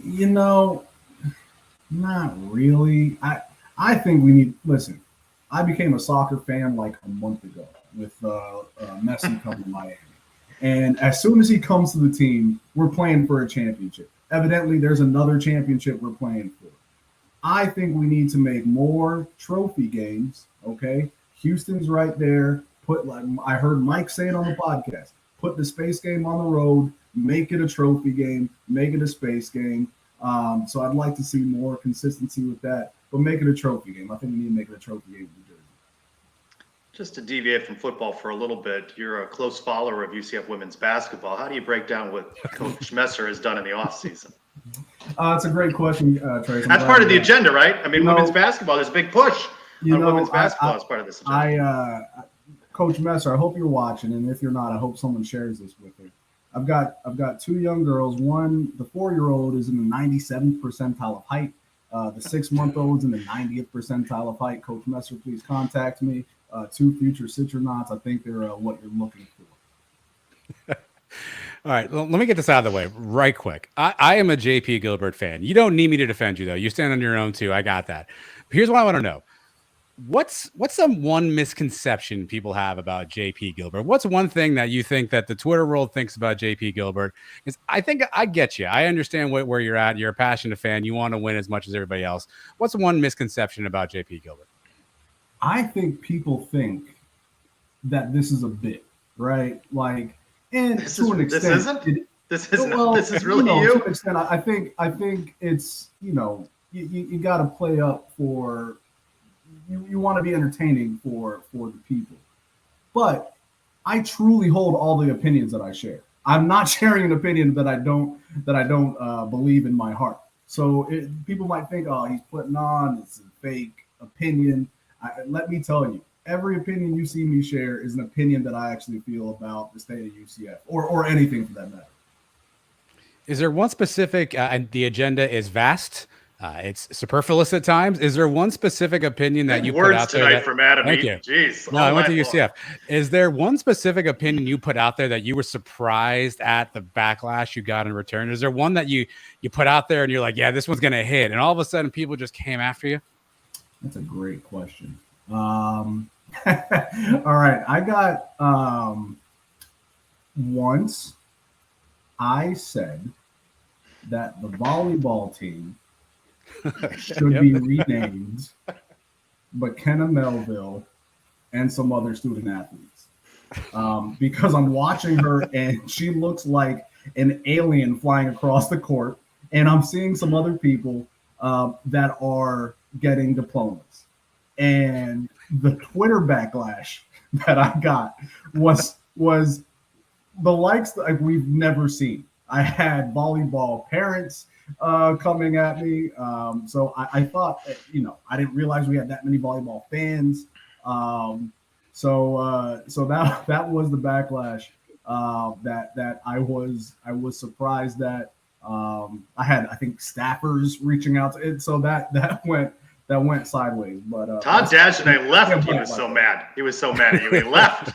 You know, not really. I think we need. Listen, I became a soccer fan like a month ago with Messi coming to Miami. And as soon as he comes to the team, we're playing for a championship. Evidently, there's another championship we're playing for. I think we need to make more trophy games, okay? Houston's right there. I heard Mike say it on the podcast. Put the space game on the road, make it a trophy game, make it a space game. So I'd like to see more consistency with that, but make it a trophy game. I think we need to make it a trophy game. Just to deviate from football for a little bit, you're a close follower of UCF women's basketball. How do you break down what Coach Messer has done in the offseason? It's a great question, Trace. That's part of the agenda, right? I mean, women's basketball, there's a big push on women's basketball as part of this agenda. Coach Messer, I hope you're watching, and if you're not, I hope someone shares this with her. I've got two young girls. One, the 4-year-old is in the 97th percentile of height. The 6-month-old is in the 90th percentile of height. Coach Messer, please contact me. Two future Citronauts. I think they're what you're looking for. All right, well, let me get this out of the way right quick. I am a JP Gilbert fan. You don't need me to defend you, though. You stand on your own, too. I got that. But here's what I want to know. What's some one misconception people have about JP Gilbert? What's one thing that you think that the Twitter world thinks about JP Gilbert? Because I think I get you. I understand where you're at. You're a passionate fan. You want to win as much as everybody else. What's one misconception about JP Gilbert? I think people think that this is a bit, right? Like, and This to an extent, this is really to you. an extent, I think it's you got to play up for you want to be entertaining for the people, but I truly hold all the opinions that I share. I'm not sharing an opinion that I don't believe in my heart. So people might think, oh, he's putting on, it's a fake opinion. Let me tell you, every opinion you see me share is an opinion that I actually feel about the state of UCF or anything for that matter. Is there one specific, and the agenda is vast, it's superfluous at times. Is there one specific opinion that you put out there? Words tonight from Adam Thank Eaton. you. Jeez. No, I went to UCF. Is there one specific opinion you put out there that you were surprised at the backlash you got in return? Is there one that you put out there and you're like, yeah, this one's going to hit, and all of a sudden people just came after you? That's a great question. All right. I got once I said that the volleyball team should be renamed McKenna Melville and some other student athletes. Because I'm watching her and she looks like an alien flying across the court. And I'm seeing some other people that are getting diplomas. And the Twitter backlash that I got was the likes that we've never seen. I had volleyball parents coming at me. So I thought, I didn't realize we had that many volleyball fans. So that was the backlash that I was surprised that I had, I think, staffers reaching out to it. So that went sideways. But Todd Dagenais left. He was so mad. He was so mad at you. He left.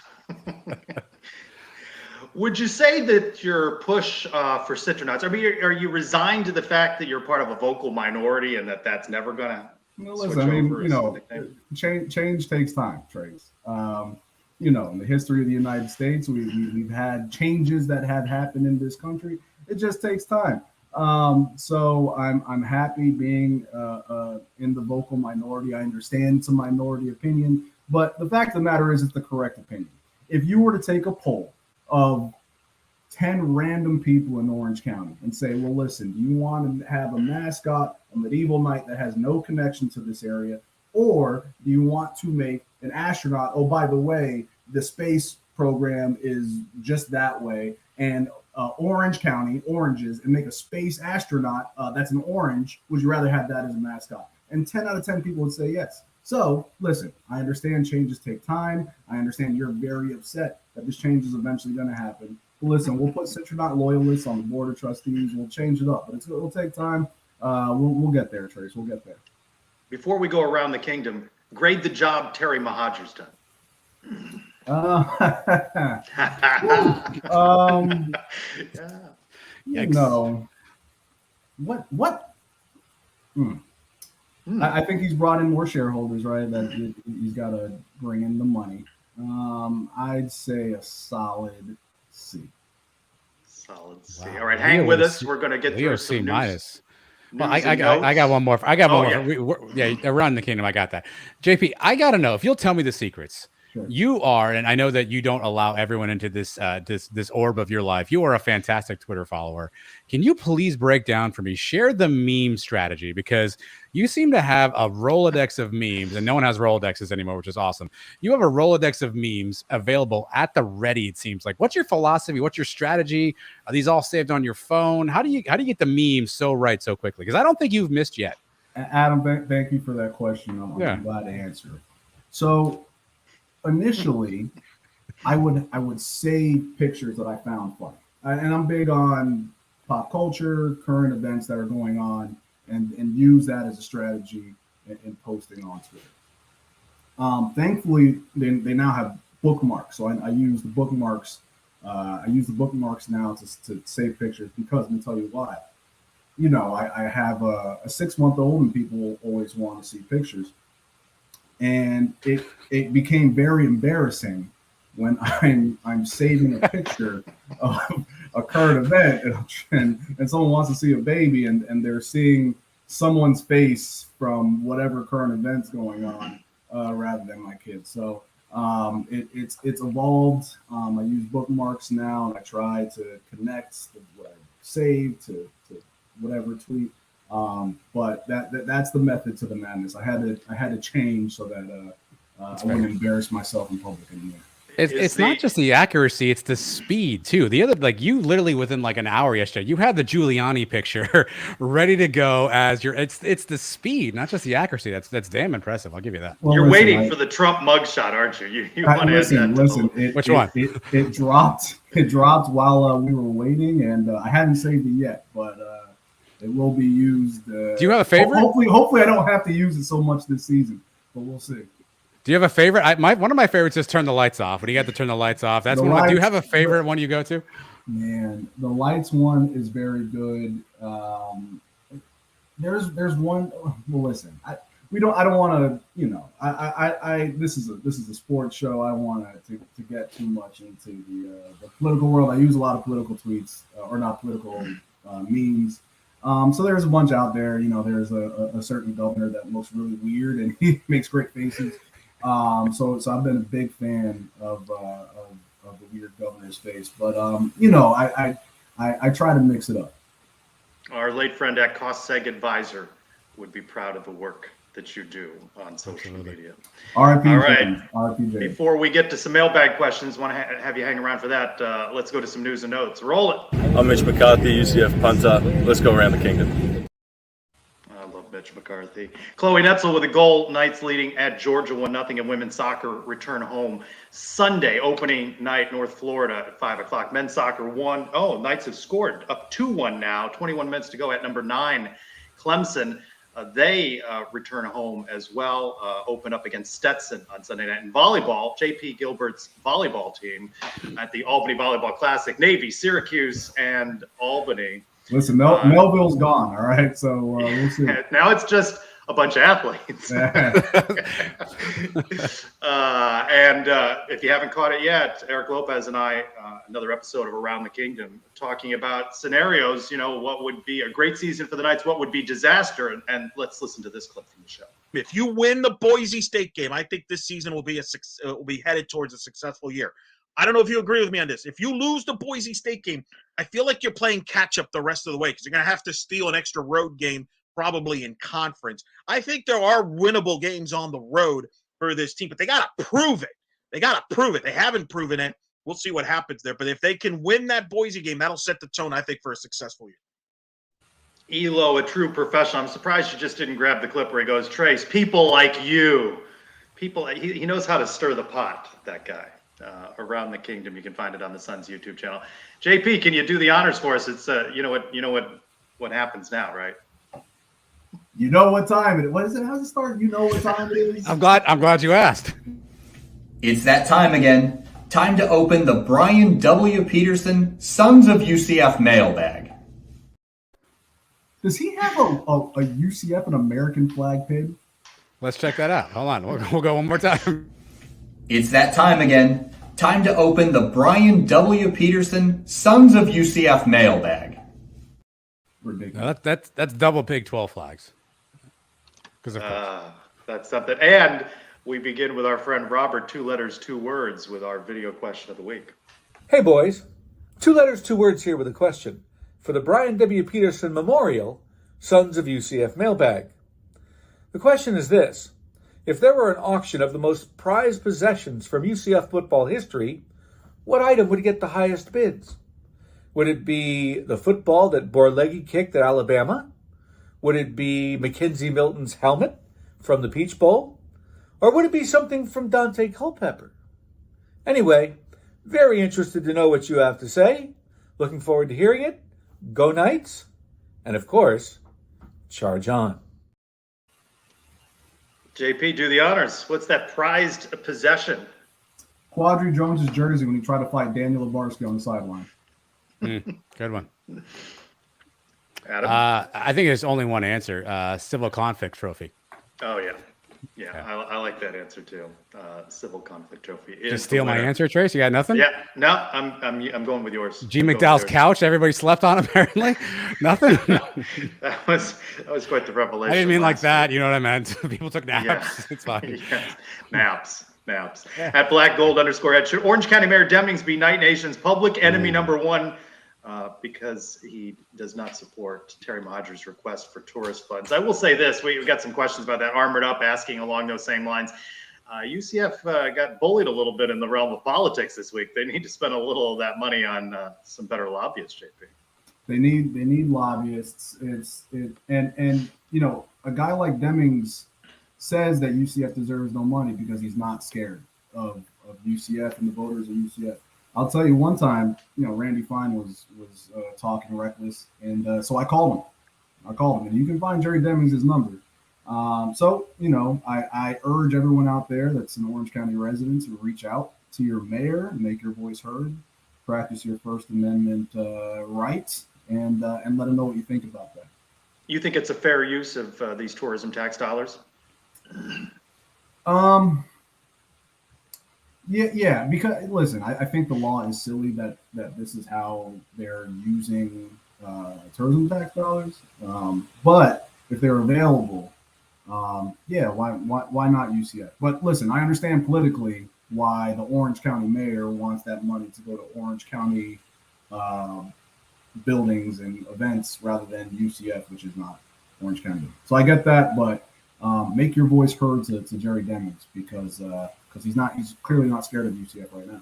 Would you say that your push for Citronauts, I mean, are you resigned to the fact that you're part of a vocal minority and that's never going to listen, I mean, change takes time, Trace. In the history of the United States, we've had changes that have happened in this country. It just takes time. So I'm happy being in the vocal minority. I understand it's a minority opinion, but the fact of the matter is it's the correct opinion. If you were to take a poll of 10 random people in Orange County and say, well, listen, do you want to have a mascot, a medieval knight that has no connection to this area, or do you want to make an astronaut? Oh, by the way, the space program is just that way, and Orange County, oranges, and make a space astronaut that's an orange. Would you rather have that as a mascot? And 10 out of 10 people would say yes. So listen, I understand changes take time. I understand you're very upset that this change is eventually going to happen. But listen, we'll put Citronaut loyalists on the board of trustees. We'll change it up, but it'll take time. We'll get there, Trace. We'll get there. Before we go around the kingdom, grade the job Terry Mahajer's done. What? I think he's brought in more shareholders, right? That he's got to bring in the money. I'd say a solid C. Solid C. Wow. All right, hang with us. We're going to get through some C minus. Well, I got one more. I got one more. Around the kingdom. I got that. JP, I got to know if you'll tell me the secrets. Sure. You are, and I know that you don't allow everyone into this this orb of your life. You are a fantastic Twitter follower. Can you please break down for me, share the meme strategy? Because you seem to have a Rolodex of memes, and no one has Rolodexes anymore, which is awesome. You have a Rolodex of memes available at the ready, it seems like. What's your philosophy? What's your strategy? Are these all saved on your phone? How do you get the memes so right so quickly? Because I don't think you've missed yet. Adam, thank you for that question. I'm glad to answer it. So initially, I would save pictures that I found funny, and I'm big on pop culture, current events that are going on, and use that as a strategy in posting on Twitter. Thankfully, they now have bookmarks, so I use the bookmarks. I use the bookmarks now to save pictures because let me tell you why. I have a 6-month-old, and people always want to see pictures. And it became very embarrassing when I'm saving a picture of a current event and someone wants to see a baby and they're seeing someone's face from whatever current event's going on rather than my kids. So it's evolved. I use bookmarks now, and I try to connect what I save to whatever tweet. But that's the method to the madness. I had to change so that I wouldn't embarrass myself in public anymore. It's not just the accuracy, it's the speed too. The other, you literally within an hour yesterday, you had the Giuliani picture ready to go as it's the speed, not just the accuracy. That's damn impressive. I'll give you that. Well, you're waiting for the Trump mugshot, aren't you? You want to add that. Which one? It dropped while we were waiting, and I hadn't saved it yet, but it will be used. Do you have a favorite? Hopefully, I don't have to use it so much this season, but we'll see. Do you have a favorite? One of my favorites is Turn the Lights Off. When you got to turn the lights off, that's one. Do you have a favorite one you go to? Man, the lights one is very good. There's one. Well, listen, I don't want to. This is a sports show. I don't want to get too much into the political world. I use a lot of political tweets or not political memes. So there's a bunch out there. There's a certain governor that looks really weird and he makes great faces. So I've been a big fan of the weird governor's face, but I try to mix it up. Our late friend at Cost Seg Advisor would be proud of the work that you do on social media. RIP. All right. RIP. Before we get to some mailbag questions, want to have you hang around for that. Let's go to some news and notes. Roll it. I'm Mitch McCarthy, UCF punter. Let's go around the kingdom. I love Mitch McCarthy. Chloe Netzel with a goal. Knights leading at Georgia 1-0 in women's soccer. Return home Sunday, opening night, North Florida at 5 o'clock. Men's soccer won. Oh, Knights have scored up 2-1 now. 21 minutes to go at number 9, Clemson. They return home as well, open up against Stetson on Sunday night. In volleyball, JP Gilbert's volleyball team at the Albany Volleyball Classic, Navy, Syracuse, and Albany. Listen, Melville's gone, all right? So we'll see. Now it's just a bunch of athletes. And if you haven't caught it yet, Eric Lopez and I, another episode of Around the Kingdom, talking about scenarios, what would be a great season for the Knights, what would be disaster. And let's listen to this clip from the show. If you win the Boise State game, I think this season will be headed towards a successful year. I don't know if you agree with me on this. If you lose the Boise State game, I feel like you're playing catch up the rest of the way because you're going to have to steal an extra road game, probably in conference. I think there are winnable games on the road for this team, but they got to prove it. They haven't proven it. We'll see what happens there. But if they can win that Boise game, that'll set the tone, I think, for a successful year. Elo, a true professional. I'm surprised you just didn't grab the clip where he goes, Trace, people like you. He knows how to stir the pot, that guy. Around the Kingdom. You can find it on the Suns YouTube channel. JP, can you do the honors for us? It's you know what happens now, right? You know what time it is. What is it? How's it start? You know what time it is. I'm glad you asked. It's that time again. Time to open the Brian W. Peterson Sons of UCF mailbag. Does he have a UCF and American flag pin? Let's check that out. Hold on. We'll go one more time. It's that time again. Time to open the Brian W. Peterson Sons of UCF mailbag. Ridiculous. No, that's double Big 12 flags. That's something. And we begin with our friend Robert, 2 letters, 2 words, with our video question of the week. Hey boys, 2 letters, 2 words here with a question for the Brian W. Peterson Memorial Sons of UCF mailbag. The question is this. If there were an auction of the most prized possessions from UCF football history, what item would get the highest bids? Would it be the football that Borlegi kicked at Alabama? Would it be Mackenzie Milton's helmet from the Peach Bowl? Or would it be something from Dante Culpepper? Anyway, very interested to know what you have to say. Looking forward to hearing it. Go Knights. And of course, charge on. JP, do the honors. What's that prized possession? Quadri Jones's jersey when he tried to fight Daniel Labarsky on the sideline. Good one. Adam? I think there's only one answer. Civil conflict trophy. Oh, yeah. I like that answer too. Civil conflict trophy. Just steal my answer, Trace? You got nothing? Yeah. No, I'm going with yours. G. McDowell's couch everybody slept on, apparently? Nothing? That was quite the revelation. I didn't mean like that. You know what I meant? People took naps. Yeah. It's fine. Yes. Naps. Yeah. At @blackgold_head. Should Orange County Mayor Demings be Knight Nation's public enemy number 1 because he does not support Terry Modger's request for tourist funds? I will say this. We got some questions about that. Armored Up asking along those same lines. UCF got bullied a little bit in the realm of politics this week. They need to spend a little of that money on some better lobbyists, JP. They need lobbyists. And a guy like Demings says that UCF deserves no money because he's not scared of UCF and the voters of UCF. I'll tell you one time, Randy Fine was talking reckless, and so I called him. And you can find Jerry Demings' number. I urge everyone out there that's an Orange County resident to reach out to your mayor and make your voice heard, practice your First Amendment rights, and let them know what you think about that. You think it's a fair use of these tourism tax dollars? Yeah, because listen, I think the law is silly that this is how they're using tourism tax dollars. But if they're available, why not UCF? But listen, I understand politically why the Orange County mayor wants that money to go to Orange County buildings and events rather than UCF, which is not Orange County. So I get that, but make your voice heard to Jerry Demings because he's clearly not scared of UCF right now.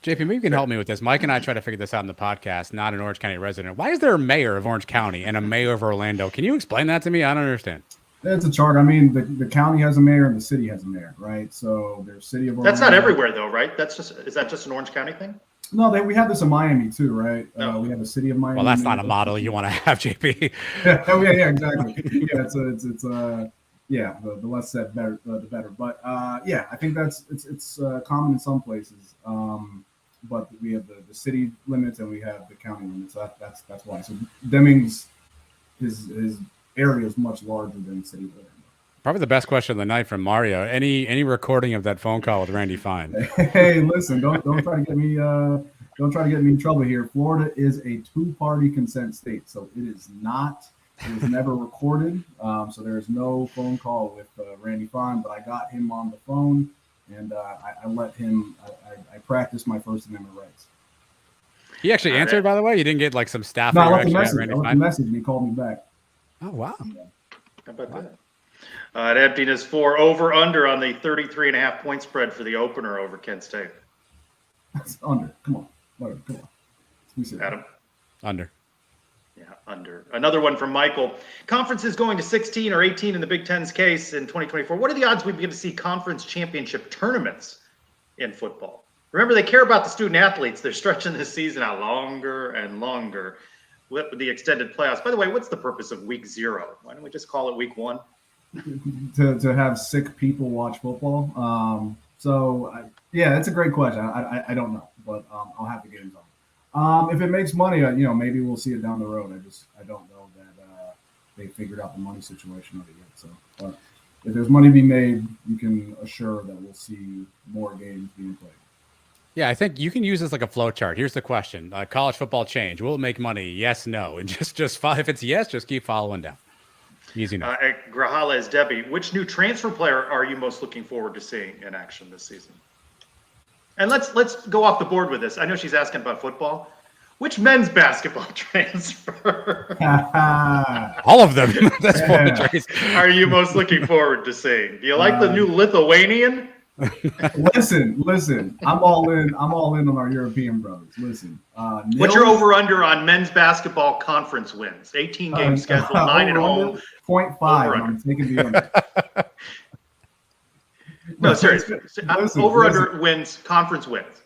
JP, maybe you can help me with this. Mike and I try to figure this out in the podcast, not an Orange County resident. Why is there a mayor of Orange County and a mayor of Orlando? Can you explain that to me? I don't understand. It's a chart. I mean, the county has a mayor and the city has a mayor, right? So there's city of Orlando. That's not everywhere though, right? Is that just an Orange County thing? No, we have this in Miami too, right? No. We have the city of Miami. Well, that's not a model you want to have, JP. yeah, exactly. Yeah, it's the less said better, the better. But yeah, I think it's common in some places. But we have the city limits and we have the county limits. So that's why. So Demings, his area is much larger than the city of Orlando. Probably the best question of the night from Mario. Any recording of that phone call with Randy Fine? Hey, listen, don't try to get me in trouble here. Florida is a two-party consent state, so it is never recorded. So there is no phone call with Randy Fine, but I got him on the phone and I let him. I practiced my First Amendment rights. He actually answered, by the way. You didn't get like some staff. No, I left the message and he called me back. Oh wow! How about that? At emptiness 4 over under on the 33.5 point spread for the opener over Kent State. That's under. Come on. Come on. Adam? Under. Yeah, under. Another one from Michael. Conferences going to 16 or 18 in the Big Ten's case in 2024. What are the odds we begin to see conference championship tournaments in football? Remember, they care about the student athletes. They're stretching this season out longer and longer with the extended playoffs. By the way, what's the purpose of week 0? Why don't we just call it week 1? To have sick people watch football. Yeah, that's a great question. I don't know, but I'll have to get into it. If it makes money, maybe we'll see it down the road. I don't know that they figured out the money situation of it yet. So, but if there's money to be made, you can assure that we'll see more games being played. Yeah, I think you can use this like a flow chart. Here's the question: college football change? Will it make money? Yes, no, and just if it's yes, just keep following down. Easy enough. Grahala is Debbie. Which new transfer player are you most looking forward to seeing in action this season? And let's go off the board with this. I know she's asking about football. Which men's basketball transfer all of them? That's Trace. Are you most looking forward to seeing? Do you like the new Lithuanian? Listen. I'm all in on our European brothers. Listen. What's your over/under on men's basketball conference wins? 18 games scheduled, 9 at home. 0.5. I'm taking the under. No, seriously. Over/under wins, conference wins.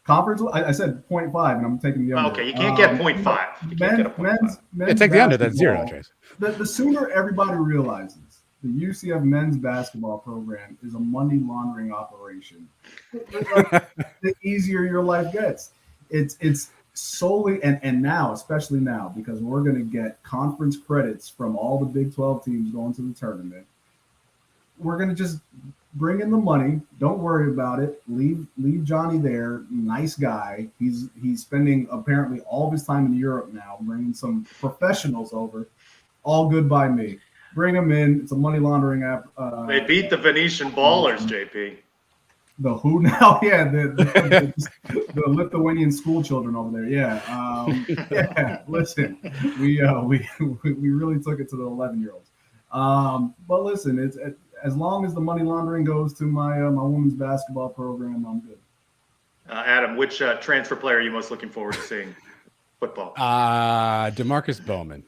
Conference. I said 0.5, and I'm taking the under. Okay, you can't get 0.5. You can't get a 0.5. Men's take the under. That's 0, Trace. The sooner everybody realizes the UCF men's basketball program is a money laundering operation, the easier your life gets. It's solely and now, especially now, because we're going to get conference credits from all the Big 12 teams going to the tournament. We're going to just bring in the money. Don't worry about it. Leave Johnny there. Nice guy. He's spending apparently all of his time in Europe now, bringing some professionals over. All good by me. Bring them in. It's a money laundering app. They beat the Venetian Ballers, JP. The who now? Yeah, the Lithuanian school children over there. Yeah, yeah. Listen, we really took it to the 11-year-olds. But listen, it's as long as the money laundering goes to my women's basketball program, I'm good. Adam, which transfer player are you most looking forward to seeing? Football. DeMarcus Bowman.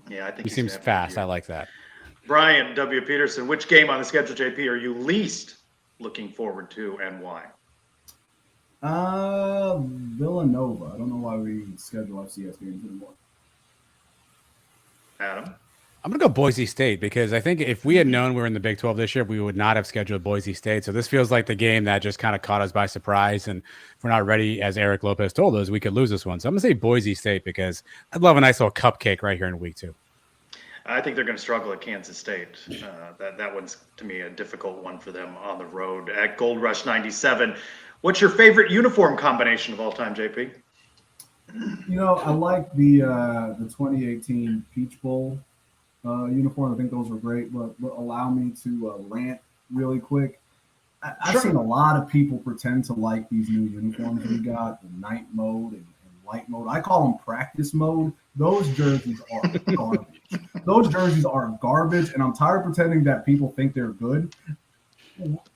Yeah, I think he seems fast. I like that. Brian W. Peterson, which game on the schedule, JP, are you least looking forward to and why? Villanova. I don't know why we schedule FCS games anymore. Adam? I'm going to go Boise State because I think if we had known we were in the Big 12 this year, we would not have scheduled Boise State. So this feels like the game that just kind of caught us by surprise. And if we're not ready, as Eric Lopez told us, we could lose this one. So I'm going to say Boise State because I'd love a nice little cupcake right here in week 2. I think they're going to struggle at Kansas State. That one's, to me, a difficult one for them on the road. At Gold Rush 97, what's your favorite uniform combination of all time, JP? I like the 2018 Peach Bowl uniform. I think those were great, but allow me to rant really quick. I've seen a lot of people pretend to like these new uniforms we got, the night mode and light mode. I call them practice mode. Those jerseys are garbage. those jerseys are garbage, and I'm tired of pretending that people think they're good.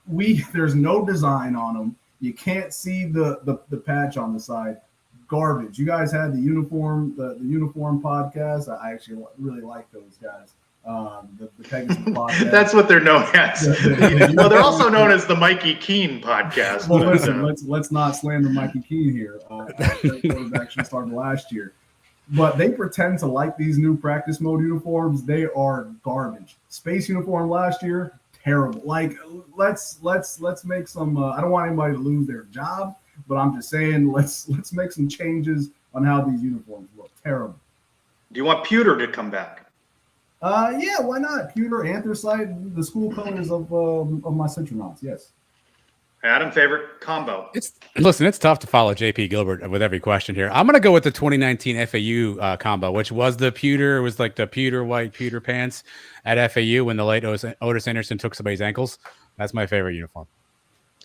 There's no design on them. You can't see the patch on the side. Garbage. You guys had the uniform podcast. I actually really like those guys. The Pegasus podcast. That's what they're known as. Well, they're also known as the Mikey Keene podcast. Well, listen, let's not slander Mikey Keene here. Those actually started last year, but they pretend to like these new practice mode uniforms. They are garbage. Space uniform last year, terrible. Like, let's make some. I don't want anybody to lose their job, but I'm just saying, let's make some changes on how these uniforms look. Terrible. Do you want pewter to come back? Yeah, why not? Pewter, anthracite, the school colors of my Citronauts. Yes. Adam, favorite combo? It's tough to follow JP Gilbert with every question here. I'm gonna go with the 2019 FAU combo, which was the pewter. It was like the white pewter pants at FAU when the late Otis Anderson took somebody's ankles. That's my favorite uniform.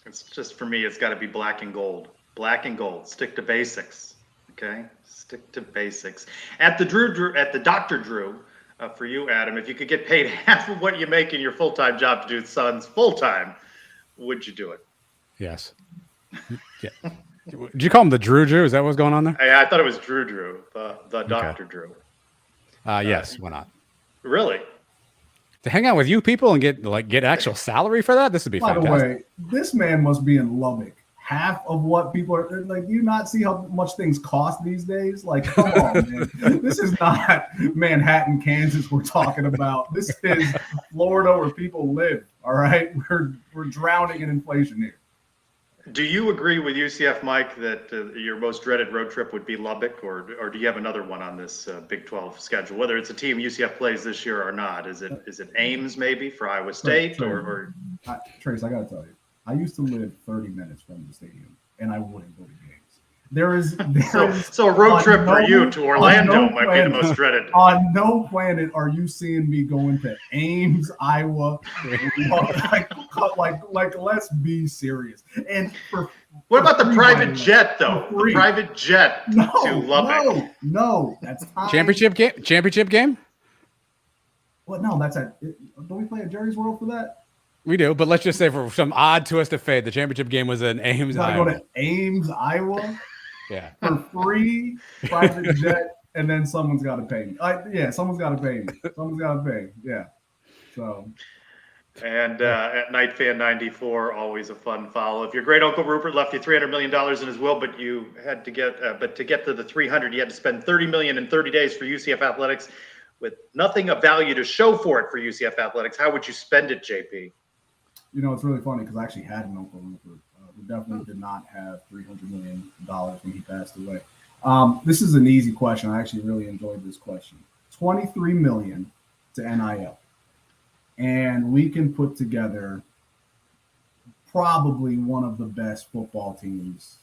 It's just, for me, it's got to be black and gold. Black and gold. Stick to basics. Okay, stick to basics. At the Dr. Drew. For you, Adam, if you could get paid half of what you make in your full-time job to do the Suns full-time, would you do it? Yes. Yeah. Did you call him the Drew? Is that what's going on there? I thought it was Drew, the Dr. Drew. Yes, why not? Really? To hang out with you people and get actual salary for that? This would be fantastic. By the way, this man must be in Lubbock. Half of what people are like, do you not see how much things cost these days? Like, come on, man. This is not Manhattan, Kansas we're talking about. This is Florida where people live. All right. We're drowning in inflation here. Do you agree with UCF, Mike, that your most dreaded road trip would be Lubbock, or do you have another one on this Big 12 schedule? Whether it's a team UCF plays this year or not, is it Ames maybe for Iowa State or? Trace, I got to tell you, I used to live 30 minutes from the stadium, and I wouldn't go to games. So a road trip for you to Orlando might be the most dreaded. On no planet are you seeing me going to Ames, Iowa. like, let's be serious. And what about the private jet, though? The private jet to Lubbock. No, that's time. Championship game? Well, no, that's don't we play at Jerry's World for that? We do, but let's just say for some odd twist of fate, the championship game was in Ames, Iowa. Go to Ames, Iowa. Yeah. For free private jet, and then someone's got to pay me. Someone's got to pay me. Someone's got to pay. Yeah. So. And at Night Fan 94, always a fun follow. If your great uncle Rupert left you $300 million in his will, but you had to get, to get to the 300, you had to spend $30 million in 30 days for UCF athletics, with nothing of value to show for it for UCF athletics. How would you spend it, JP? You know, it's really funny because I actually had an uncle Rupert. We definitely did not have $300 million when he passed away. This is an easy question. I actually really enjoyed this question. $23 million to NIL. And we can put together probably one of the best football teams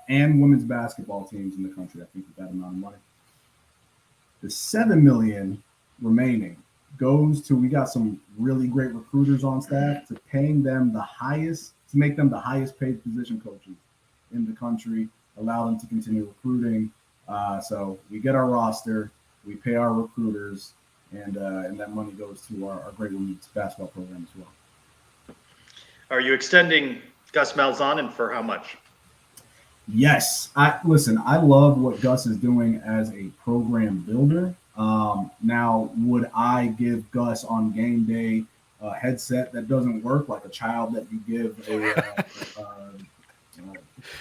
and women's basketball teams in the country, I think, with that amount of money. The $7 million remaining goes to, we got some really great recruiters on staff, to paying them the highest, to make them the highest paid position coaches in the country, allow them to continue recruiting. So we get our roster, we pay our recruiters, and that money goes to our great women's basketball program as well. Are you extending Gus Malzahn, and for how much? Yes. I love what Gus is doing as a program builder. Now, would I give Gus on game day a headset that doesn't work, like a child that you give a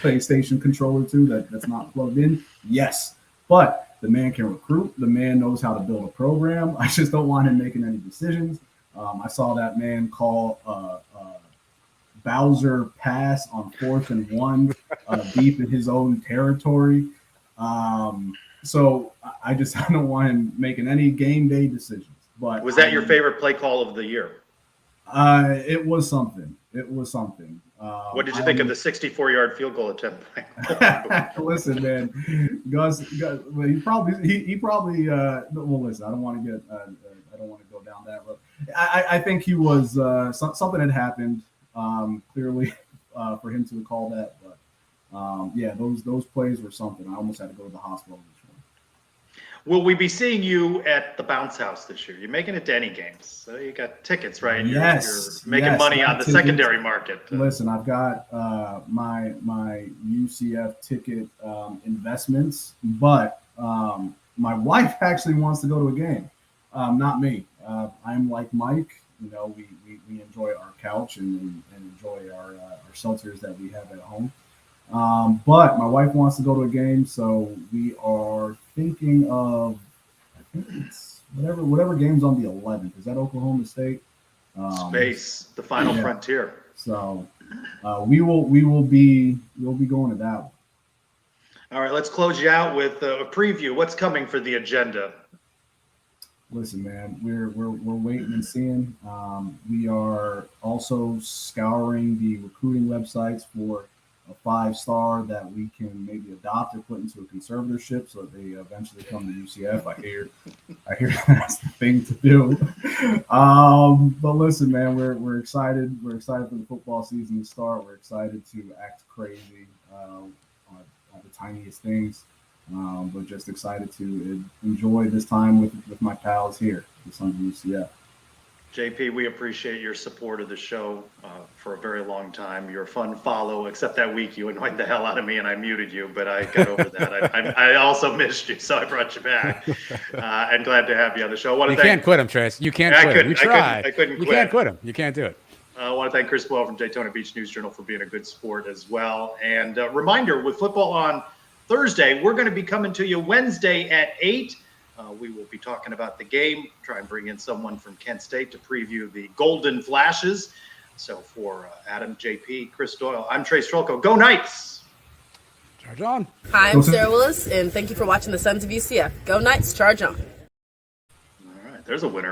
PlayStation controller to that's not plugged in? Yes. But the man can recruit. The man knows how to build a program. I just don't want him making any decisions. I saw that man call Bowser pass on 4th and 1 deep in his own territory. So I don't want him making any game day decisions. But was that your favorite play call of the year? It was something. What did you think of the 64-yard field goal attempt? Listen, man, Gus he probably. Well, listen, I don't want to go down that road. I think he was something had happened. Clearly, for him to call that, but those plays were something. I almost had to go to the hospital this one. Will we be seeing you at the Bounce House this year? You're making it to any games. So you got tickets, right? Yes, You're making yes, money got on the tickets. secondary market. Listen, I've got my UCF ticket investments, but my wife actually wants to go to a game. Not me. I'm like Mike. You know, we enjoy our couch and enjoy our seltzers that we have at home. But my wife wants to go to a game, so we are thinking of, I think it's whatever game's on the 11th. Is that Oklahoma State? Space, the final yeah. frontier. So we'll be going to that one. All right, let's close you out with a preview. What's coming for the agenda? Listen, man, we're waiting and seeing. We are also scouring the recruiting websites for a 5-star that we can maybe adopt or put into a conservatorship so that they eventually come to UCF. I hear that's the thing to do. But listen, man, we're excited. We're excited for the football season to start. We're excited to act crazy on the tiniest things. But just excited to enjoy this time with my pals here, the Sons of UCF. JP, we appreciate your support of the show for a very long time. You're a fun follow, except that week you annoyed the hell out of me and I muted you, but I got over that. I also missed you, so I brought you back. And glad to have you on the show. You can't quit him, Trace. You can't quit him. You tried. I couldn't quit. You can't quit him. You can't do it. I want to thank Chris Boyle from Daytona Beach News Journal for being a good sport as well. And reminder, with football on Thursday, we're going to be coming to you Wednesday at 8. We will be talking about the game, try and bring in someone from Kent State to preview the Golden Flashes. So for Adam, JP, Chris Doyle, I'm Trace Strelko. Go Knights! Charge on. Hi, I'm Sarah Willis, and thank you for watching the Sons of UCF. Go Knights, charge on. All right, there's a winner.